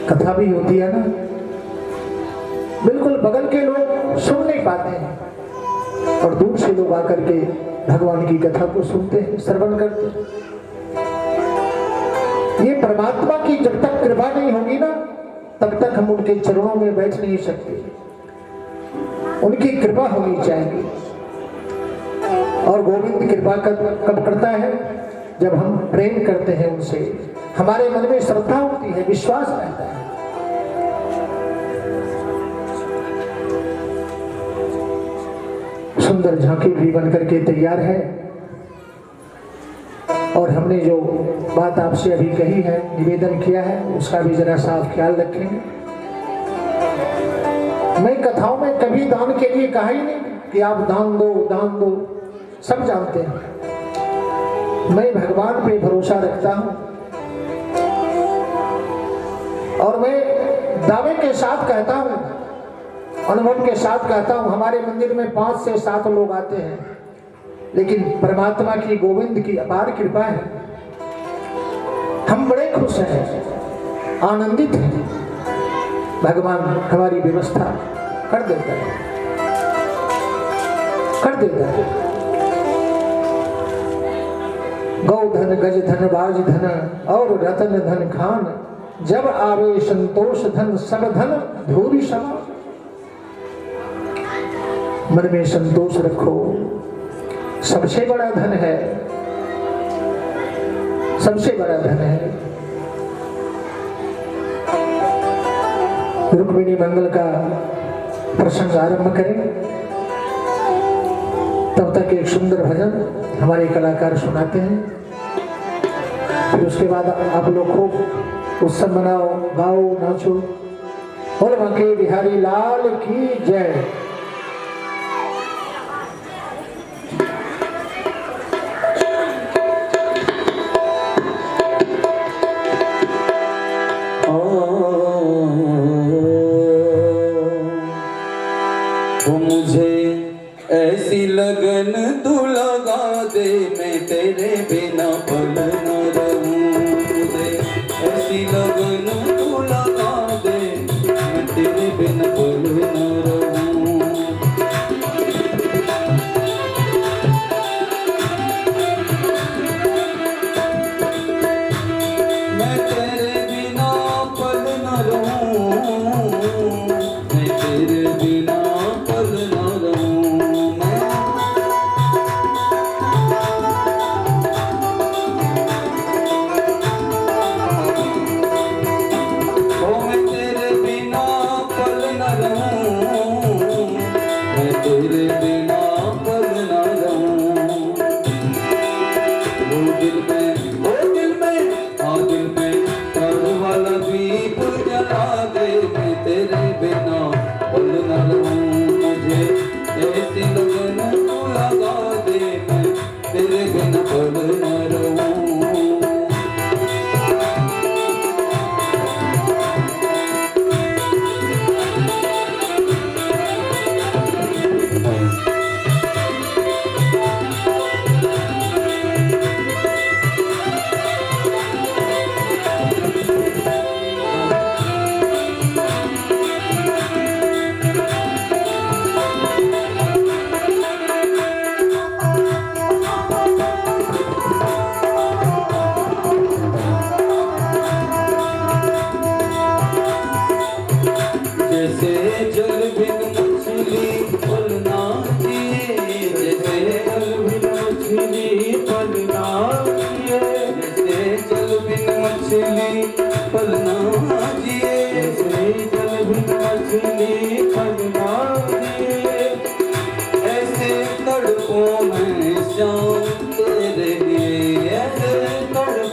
कथा भी होती है ना, बिल्कुल बगल के लोग सुन नहीं पाते हैं और दूर से लोग आकर के भगवान की कथा को सुनते हैं, श्रवण करते हैं। ये परमात्मा की जब तक कृपा नहीं होगी ना तब तक हम उनके चरणों में बैठ नहीं सकते। उनकी कृपा होनी चाहिए। और गोविंद कृपा कब करता है? जब हम प्रेम करते हैं उनसे, हमारे मन में श्रद्धा होती है, विश्वास रहता है। सुंदर झांकी भी बन करके तैयार है और हमने जो बात आपसे अभी कही है, निवेदन किया है, उसका भी जरा सा आप ख्याल रखेंगे। मैं कथाओं में कभी दान के लिए कहा ही नहीं कि आप दान दो, दान दो, सब जानते हैं। मैं भगवान पे भरोसा रखता हूं और मैं दावे के साथ कहता हूं, अनुभव के साथ कहता हूं, हमारे मंदिर में 5 से 7 लोग आते हैं, लेकिन परमात्मा की, गोविंद की अपार कृपा है। हम बड़े खुश हैं, आनंदित हैं। भगवान हमारी व्यवस्था कर देता है, कर देता है। गौधन, गजधन, बाजधन और रतन धन खान, जब आवे संतोष धन सब धन धूरी समान। मन में संतोष रखो, सबसे बड़ा धन है, सबसे बड़ा धन है। रुक्मिणी मंगल का प्रसंग आरंभ करें, तब तक एक सुंदर भजन हमारे कलाकार सुनाते हैं। फिर उसके बाद आप लोग खूब उत्सव मनाओ, गाओ, नाचो। बोल बांके बिहारी लाल की जय। मुझे ऐसी लगन तू लगा दे, मैं तेरे बिना पल न रहूं। मुझे ऐसी लगन तू लगा दे, मैं तेरे बिना पल न रहूं। मैं तेरे बिना पल न रहूं, मैं तेरे बिना पल न रहूं।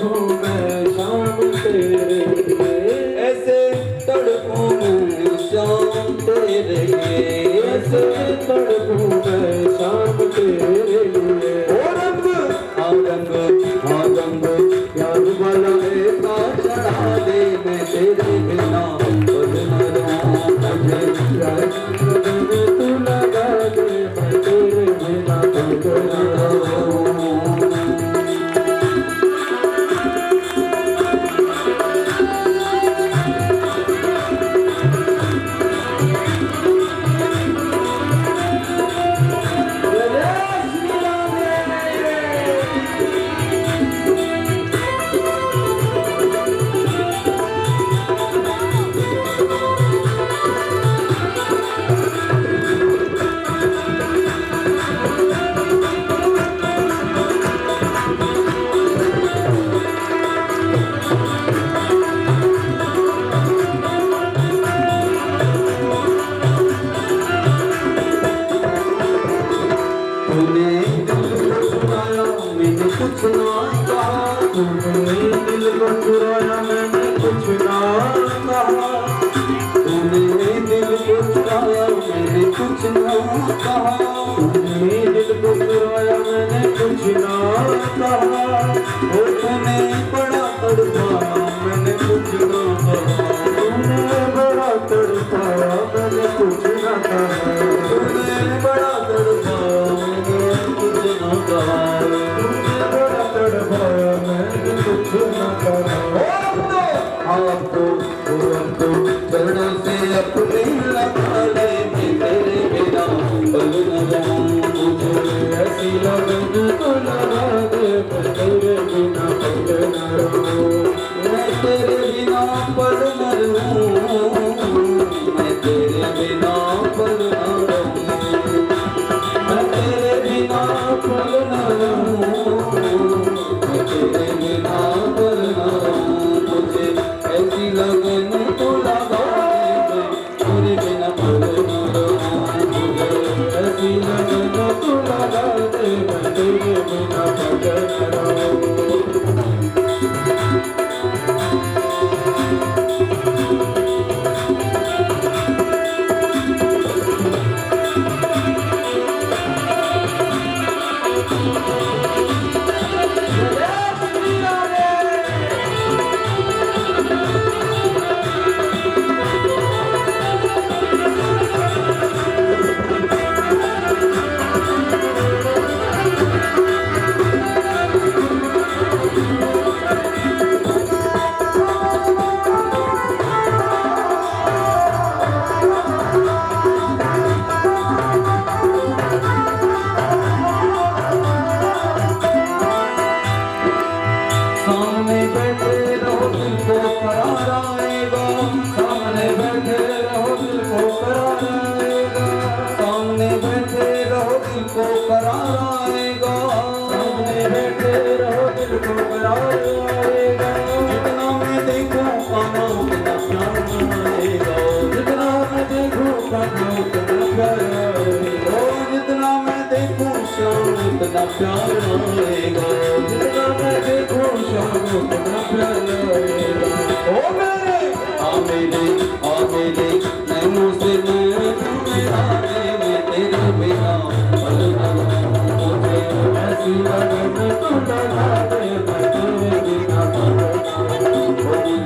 तड़पूं मैं शाम तेरे लिए, ऐसे तड़पूं मैं शाम तेरे लिए, ऐसे तड़पूं मैं शाम तेरे लिए। ओ रंग प्यार वाला ऐसा चढ़ा दे मैं तेरे बिना खुद न रहूं, मुझे प्यार तू लगा दे मैं तेरे बिना खुद न रहूं। तूने दिल को चुराया मैंने कुछ ना कहा, तूने दिल को चुराया मैंने कुछ ना कहा, तूने दिल को चुराया मैंने कुछ ना कहा, तूने दिल को चुराया मैंने कुछ ना कहा। ओ तूने बड़ा तड़पाया मैंने कुछ ना कहा, तूने बड़ा तड़पाया मैंने कुछ ना कहा, तूने बड़ा तड़पाया मैंने कुछ ना कहा। तूने बड़ा तड़पाया मैंने कुछ ना कहा। आपको चरणों से अपने लगा ले मैं तेरे बिना पल न रहूं, मुझे ऐसी लगन तो लगा दे मैं तेरे बिना पल न रहूं। मैं तेरे बिना पल न रहूं, मैं तेरे बिना पल न रहूं, मैं तेरे बिना पल न रहूं, मैं तेरे बिना पल न रहूं, मुझे ऐसी लगन तो लगा दे मैं तेरे बिना पल न रहूं, मुझे ऐसी लगन तो लगा दे मैं तेरे बिना पल न रहूं। सामने बैठे रहो दिल को करार आएगा, सामने बैठे रहो दिल को करार आएगा, सामने बैठे रहो दिल को करार आएगा, सामने बैठे रहो दिल को करार आएगा। जितना मैं देखूं पाना उतना प्यार आएगा, जितना मैं देखूं पाना उतना प्यार आएगा। जितना मैं देखूं शाम उतना प्यार आएगा, जितना मैं देखूं शाम उतना प्यार आएगा। ओ मेरे नैनों से मैं मिला दे मैं तेरे बिना पल न रहूं, मुझे ऐसी लगन तो लगा दे मैं तेरे बिना पल न रहूं। मुझे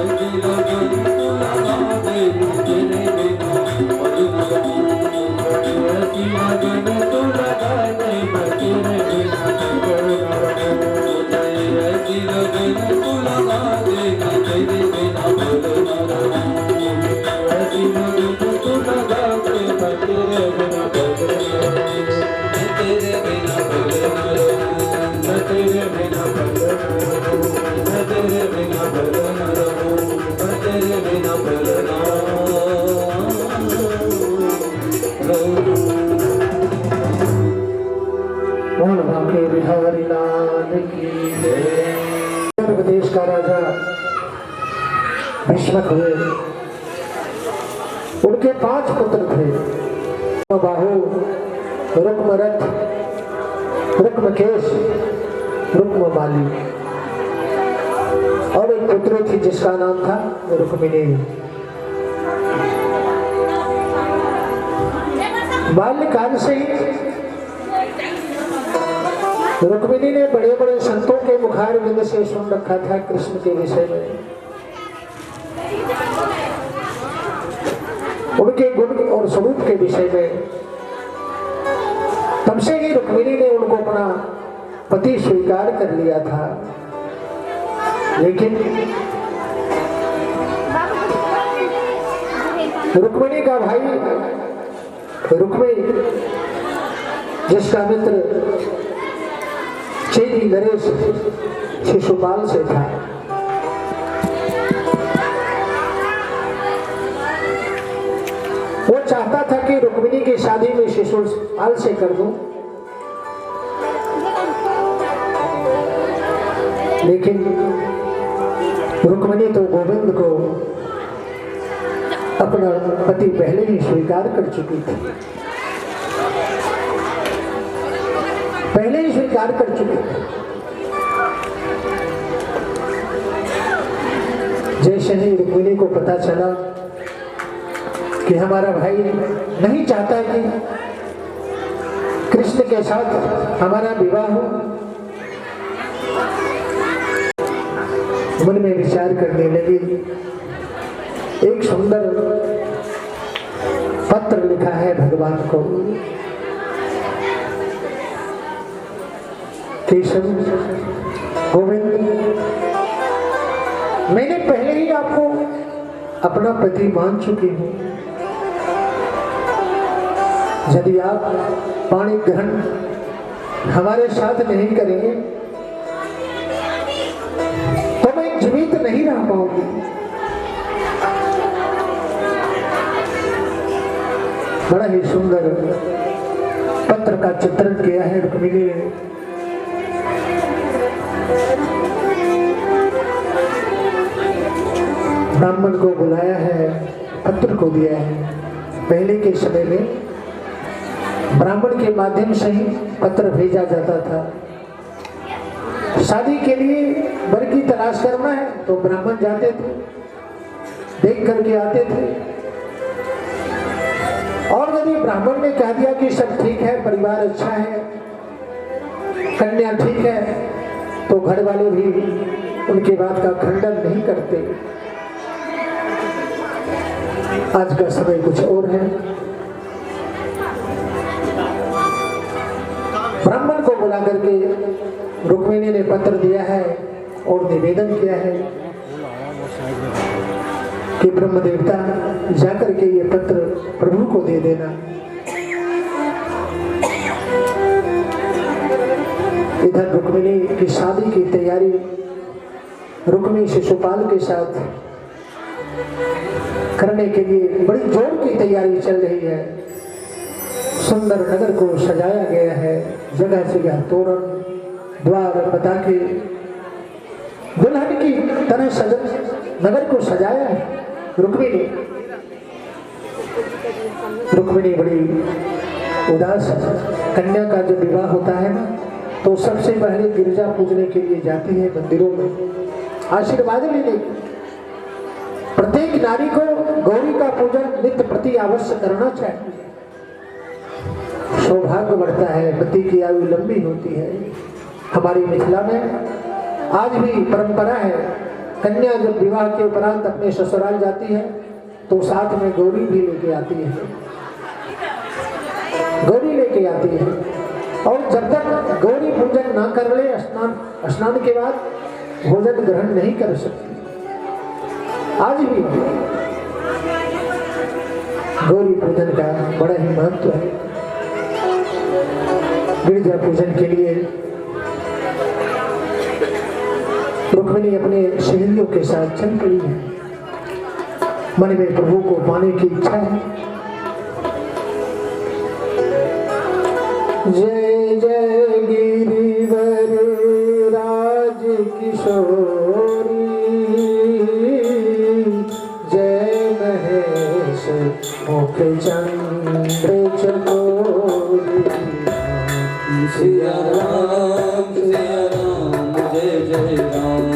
ऐसी लगन तो लगा दे मैं तेरे बिना पल न रहूं, ऐसी लगन तो लगा दे मैं तेरे बिना पल न रहूं। मुझे ऐसी लगन तो लगा दे मैं तेरे बिना पल न रहूं, ऐसी लगन तो लगा दे मैं तेरे बिना पल न रहूं। मैं तेरे बिना पल न रहूं, मैं तेरे बिना पल न रहूं। मैं तेरे बिना पल न रहूं, मैं तेरे बिना पल न रहूं। बोल बांके बिहारी लाल की जय। प्रदेश का राजा भीष्मक हुए, उनके 5 पुत्र थे, बाहु, रुक्मरथ, रुक्मकेश, रुक्ममाली। और एक पुत्री थी जिसका नाम था रुक्मिणी। बाल्यकाल से ही रुक्मिणी ने बड़े बड़े संतों के मुखार विंद से सुन रखा था कृष्ण के विषय में, उनके गुण और स्वरूप के विषय में। तब से ही रुक्मिणी ने उनको अपना पति स्वीकार कर लिया था। लेकिन रुक्मिणी का भाई रुक्मी, जिसका मित्र चेदी नरेश शिशुपाल से था, वो चाहता था कि रुक्मिणी की शादी में शिशुपाल से कर दूं, लेकिन रुक्मिणी तो गोविंद को अपना पति पहले ही स्वीकार कर चुकी थी, पहले ही स्वीकार कर चुकी थी। जैसे ही रुक्मिणी को पता चला कि हमारा भाई नहीं चाहता कि कृष्ण के साथ हमारा विवाह हो, मन में विचार करने लगी। एक सुंदर पत्र लिखा है भगवान को, केशव गोविंद, मैंने पहले ही आपको अपना पति मान चुकी हूं। यदि आप पाणी ग्रहण हमारे साथ नहीं करेंगे तो मैं जीवित नहीं रह पाऊंगी। बड़ा ही सुंदर पत्र का चित्रण किया है रुक्मिणी ने। ब्राह्मण को बुलाया है, पत्र को दिया है। पहले के समय में ब्राह्मण के माध्यम से ही पत्र भेजा जाता था। शादी के लिए वर की तलाश करना है तो ब्राह्मण जाते थे, देख करके आते थे, और यदि ब्राह्मण ने कह दिया कि सब ठीक है, परिवार अच्छा है, कन्या ठीक है, तो घर वाले भी उनकी बात का खंडन नहीं करते। आज का समय कुछ और है। ब्राह्मण को बुला करके रुक्मिणी ने पत्र दिया है और निवेदन किया है कि ब्रह्म देवता जाकर के ये पत्र प्रभु को दे देना। इधर रुक्मिणी की शादी की तैयारी रुक्मी शिशुपाल के साथ करने के लिए बड़ी जोर की तैयारी चल रही है। सुंदर नगर को सजाया गया है, जगह जगह तोरण द्वार पताके, दुल्हन की तरह नगर को सजाया है रुक्मिणी। रुक्मिणी बड़ी उदास है। कन्या का जब विवाह होता है ना तो सबसे पहले गिरजा पूजने के लिए जाती है मंदिरों में आशीर्वाद लेने। प्रत्येक नारी को गौरी का पूजन नित्य प्रति अवश्य करना चाहिए। सौभाग्य बढ़ता है, पति की आयु लंबी होती है। हमारी मिथिला में आज भी परंपरा है, कन्या जब विवाह के उपरांत अपने ससुराल जाती है तो साथ में गौरी भी लेके आती है, गौरी लेके आती है। और जब तक गौरी पूजन ना कर ले, स्नान के बाद भोजन ग्रहण नहीं कर सकती। आज भी गौरी पूजन का बड़ा ही महत्व है। गिरजा पूजन के लिए रुक्मिणी अपने सहेलियों के साथ चल पड़ी है। मन में प्रभु को पाने की इच्छा है। जय जय गिरिवर राज किशोरी, जय महेश मुख चंद्र चकोरी। सिया राम जय जय राम।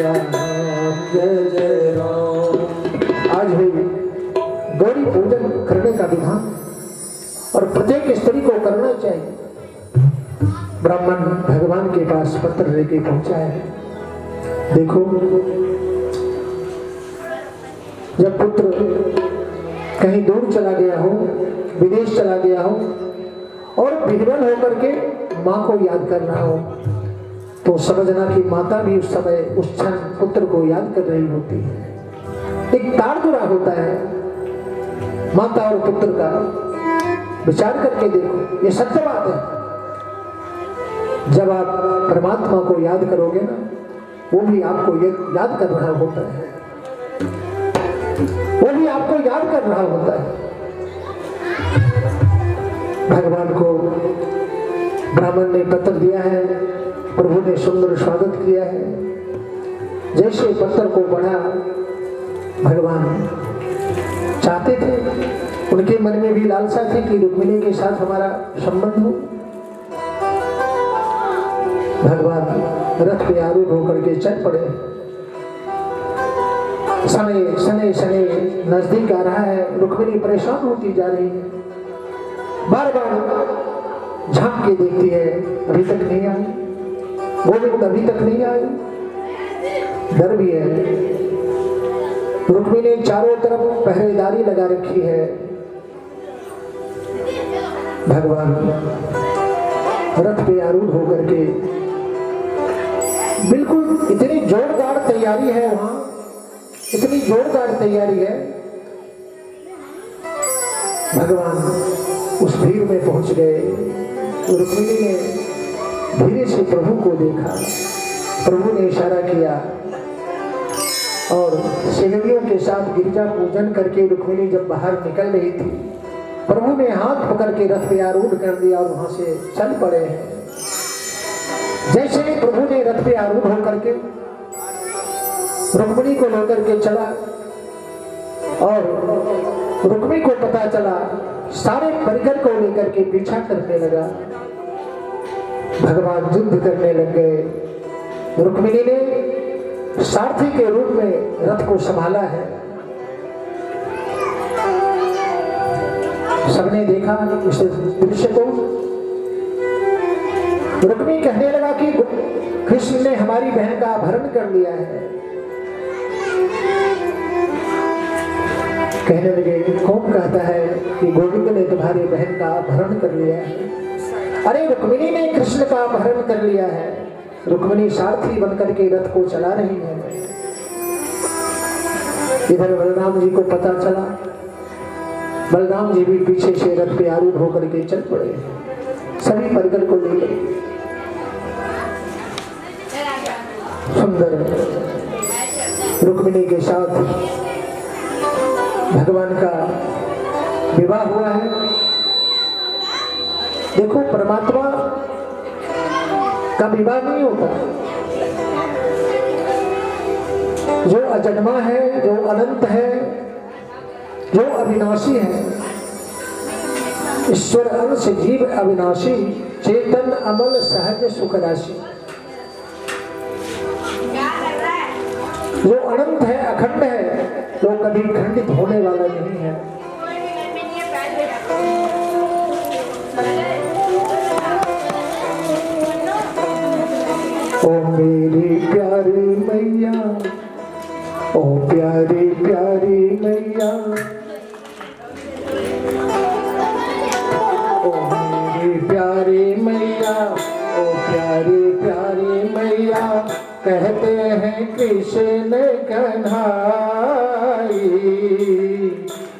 राम जय जय राम। आज भी गौरी पूजन करने का विधान और प्रत्येक स्त्री को करना चाहिए। ब्राह्मण भगवान के पास पत्र लेके पहुंचा है। देखो, जब पुत्र कहीं दूर चला गया हो, विदेश चला गया हो और विह्वल होकर के माँ को याद कर रहा हो, तो समझना कि माता भी उस समय उस क्षण पुत्र को याद कर रही होती है। एक तार जुड़ा होता है माता और पुत्र का। विचार करके देखो, ये सत्य बात है। जब आप परमात्मा को याद करोगे ना, वो भी आपको याद कर रहा होता है, वो भी आपको याद कर रहा होता है। भगवान को ब्राह्मण ने पत्र दिया है, प्रभु ने सुंदर स्वागत किया है। जैसे पत्र को पढ़ा, भगवान चाहते थे, उनके मन में भी लालसा थी कि रुक्मिणी के साथ हमारा संबंध हो। भगवान रथ पे आरूढ़ होकर के चल पड़े। समय शनि शनि नजदीक आ रहा है। रुक्मिणी परेशान होती जा रही है, बार बार झांक के देखती है, अभी तक नहीं आई। गोविंद अभी तक नहीं आई। डर भी है। रुक्मिणी चारों तरफ पहरेदारी लगा रखी है। भगवान रथ पे आरूढ़ होकर के, बिल्कुल इतनी जोरदार तैयारी है वहां, इतनी जोरदार तैयारी है। भगवान उस भीड़ में पहुंच गए। रुक्मिणी ने धीरे से प्रभु को देखा। प्रभु ने इशारा किया और सेवकियों के साथ गिरजा पूजन करके रुक्मिणी जब बाहर निकल रही थी, प्रभु ने हाथ पकड़ के रथ पे आरूढ़ कर दिया और वहां से चल पड़े हैं। जैसे ही प्रभु ने रथ पे आरूढ़ होकर के रुक्मिणी को लेकर के चला और रुक्मिणी को पता चला, सारे परिकर को लेकर के पीछा करने लगा। भगवान युद्ध करने लग गए। रुक्मिणी ने सारथी के रूप में रथ को संभाला है। सबने देखा इस दृश्य को। रुक्मिणी कहने लगा कि कृष्ण ने हमारी बहन का अपहरण कर लिया है। कहने लगे, कौन कहता है कि गोविंद ने तुम्हारी बहन का अपहरण कर लिया है? अरे रुक्मिणी ने कृष्ण का अपहरण कर लिया है। रुक्मिणी सारथी बनकर के रथ को चला रही है। इधर बलराम जी को पता चला। बलराम जी भी पीछे से रथ पे आरूढ़ होकर के चल पड़े, सभी परिकर को लेकर। सुंदर रुक्मिणी के साथ भगवान का विवाह हुआ है। देखो, परमात्मा का विवाह नहीं होता। जो अजन्मा है, जो अनंत है, जो अविनाशी है, ईश्वर अंश जीव अविनाशी, चेतन अमल सहज सुख राशि। जो अनंत है, अखंड है, तो कभी खंडित होने वाला नहीं है। ओ मेरी प्यारी मैया, ओ प्यारी प्यारी मैया, ओ मेरी प्यारी मैया, ओ प्यारी प्यारी मैया, कहते हैं कृष्ण कन्हाई,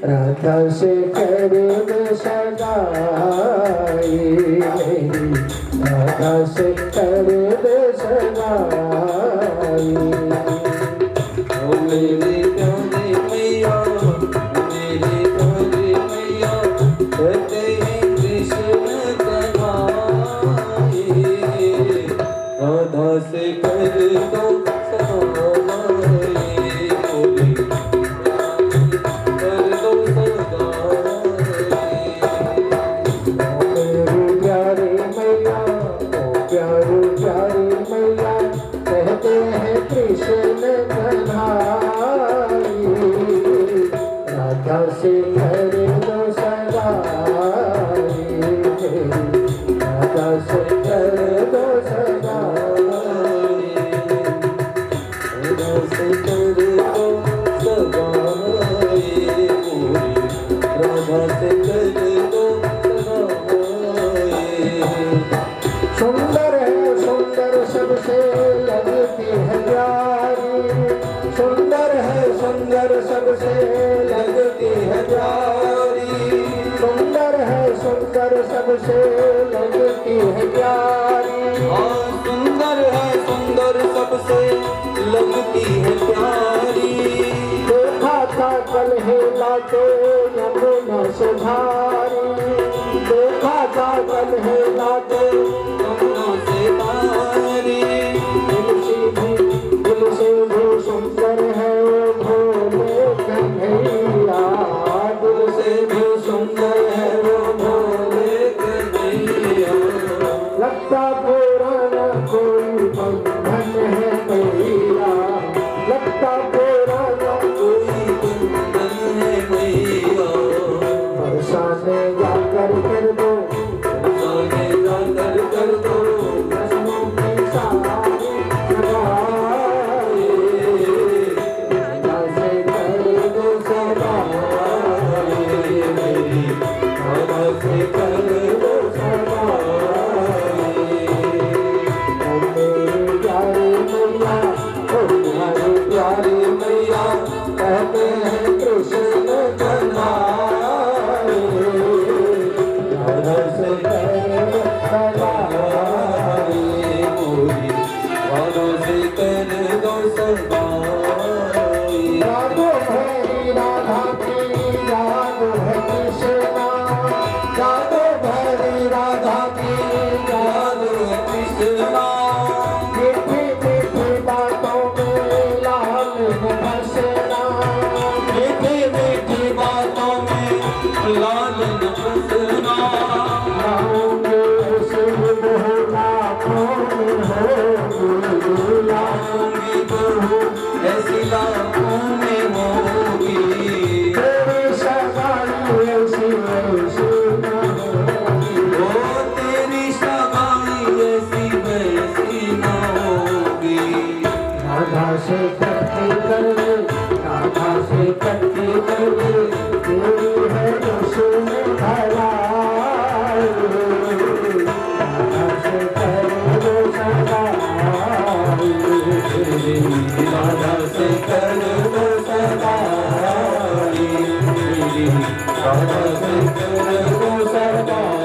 राधा से कर दे सगाई, राधा से कर दे सगाई। ओ मेरी प्यारी मैया, मेरी प्यारी मैया, कहते हैं कृष्ण कन्हाई, राधा से कर दो सगाई, कर दो सगाई। ओ मेरी प्यारी मैया, ओ प्यारी प्यारी मैया, कहते हैं कृष्ण कन्हाई, राधा से कर दो सगाई, राधा से कर दो सगाई, राधा से कर दो सगाई मोरी, राधा से कर दो सगाई। सुंदर है सुंदर सबसे लगती है प्यारी, सुंदर है सुंदर सबसे लगती है प्यारी, सुंदर है सुंदर सबसे लगती है प्यारी, हाँ सुंदर है सुंदर सबसे लगती है प्यारी। देखा था कल है लाते यमुना से भारी, देखा था कल है लाते यमुना से भारी, दिल से भी सुंदर है वो भोले कन्हैया, दिल से भी सुंदर है वो भोले कन्हैया। लगता पुराना कोई बंधन है मैया, लगता पुराना कोई बंधन है मैया, बरसाने जाकर कर दो, बरसाने जाकर कर दो, रस्मों की सारी सगाई, राधा से कर दो सगाई, राधा से कर दो सगाई। मेरे प्यारे मैया, ओ प्यारे प्यारे मैया, कहते हैं कृष्ण कन्हाई, राधा से कर दो सगाई, मोरी, राधा से कर दो सगाई। यादो है राधा की याद है कृष्णा, यादो भरी राधा की याद है कृष्णा, मीठी मीठी बातों में लाल है हंसना, मीठी मीठी बातों में लाल न फंसना, लाऊंगे शिव बहुला कौन होगी, लाऊंगी बहू ऐसी लाखों में होगी, तेरी सगाई ऐसी ऐसी न होगी। ओ तेरी सगाई ऐसी वैसी न होगी। राधा से कट्टी कर ले, राधा से कट्टी कर ले, तेरी है उसमें भलाई, राधा से कर दो सगाई, राधा से कर दो सगाई, राधा से कर दो सगाई,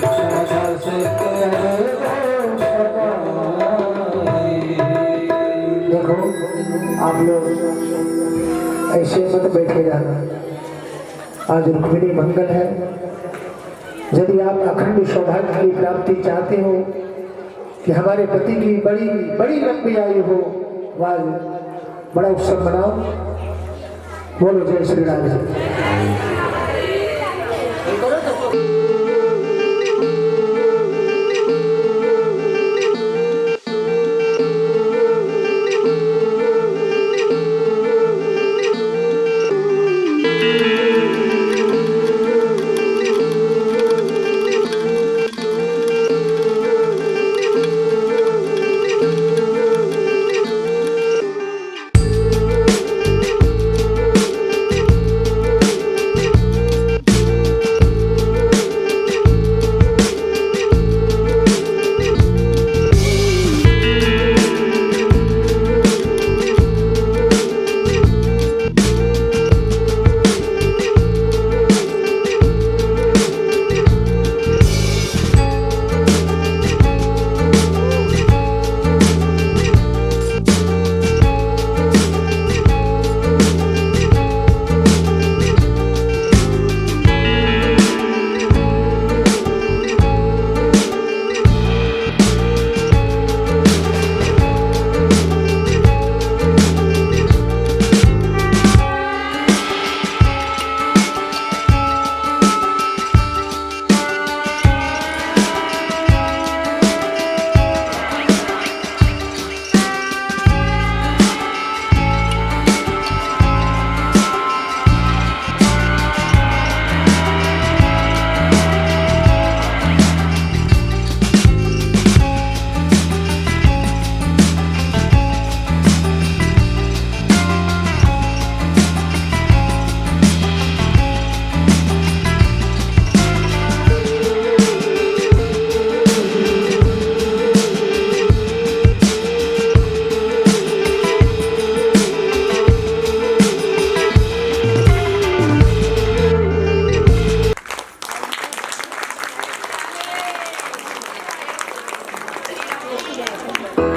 राधा से कर दो सगाई। देखो आप लोग ऐसे मत बैठे जाना, आज रुक्मिणी मंगल है। यदि आप अखंड सौभाग्य की प्राप्ति चाहते हो कि हमारे पति की बड़ी बड़ी लंबी आयु हो, आज बड़ा उत्सव मनाओ। बोलो जय श्री राधे। देखी जाए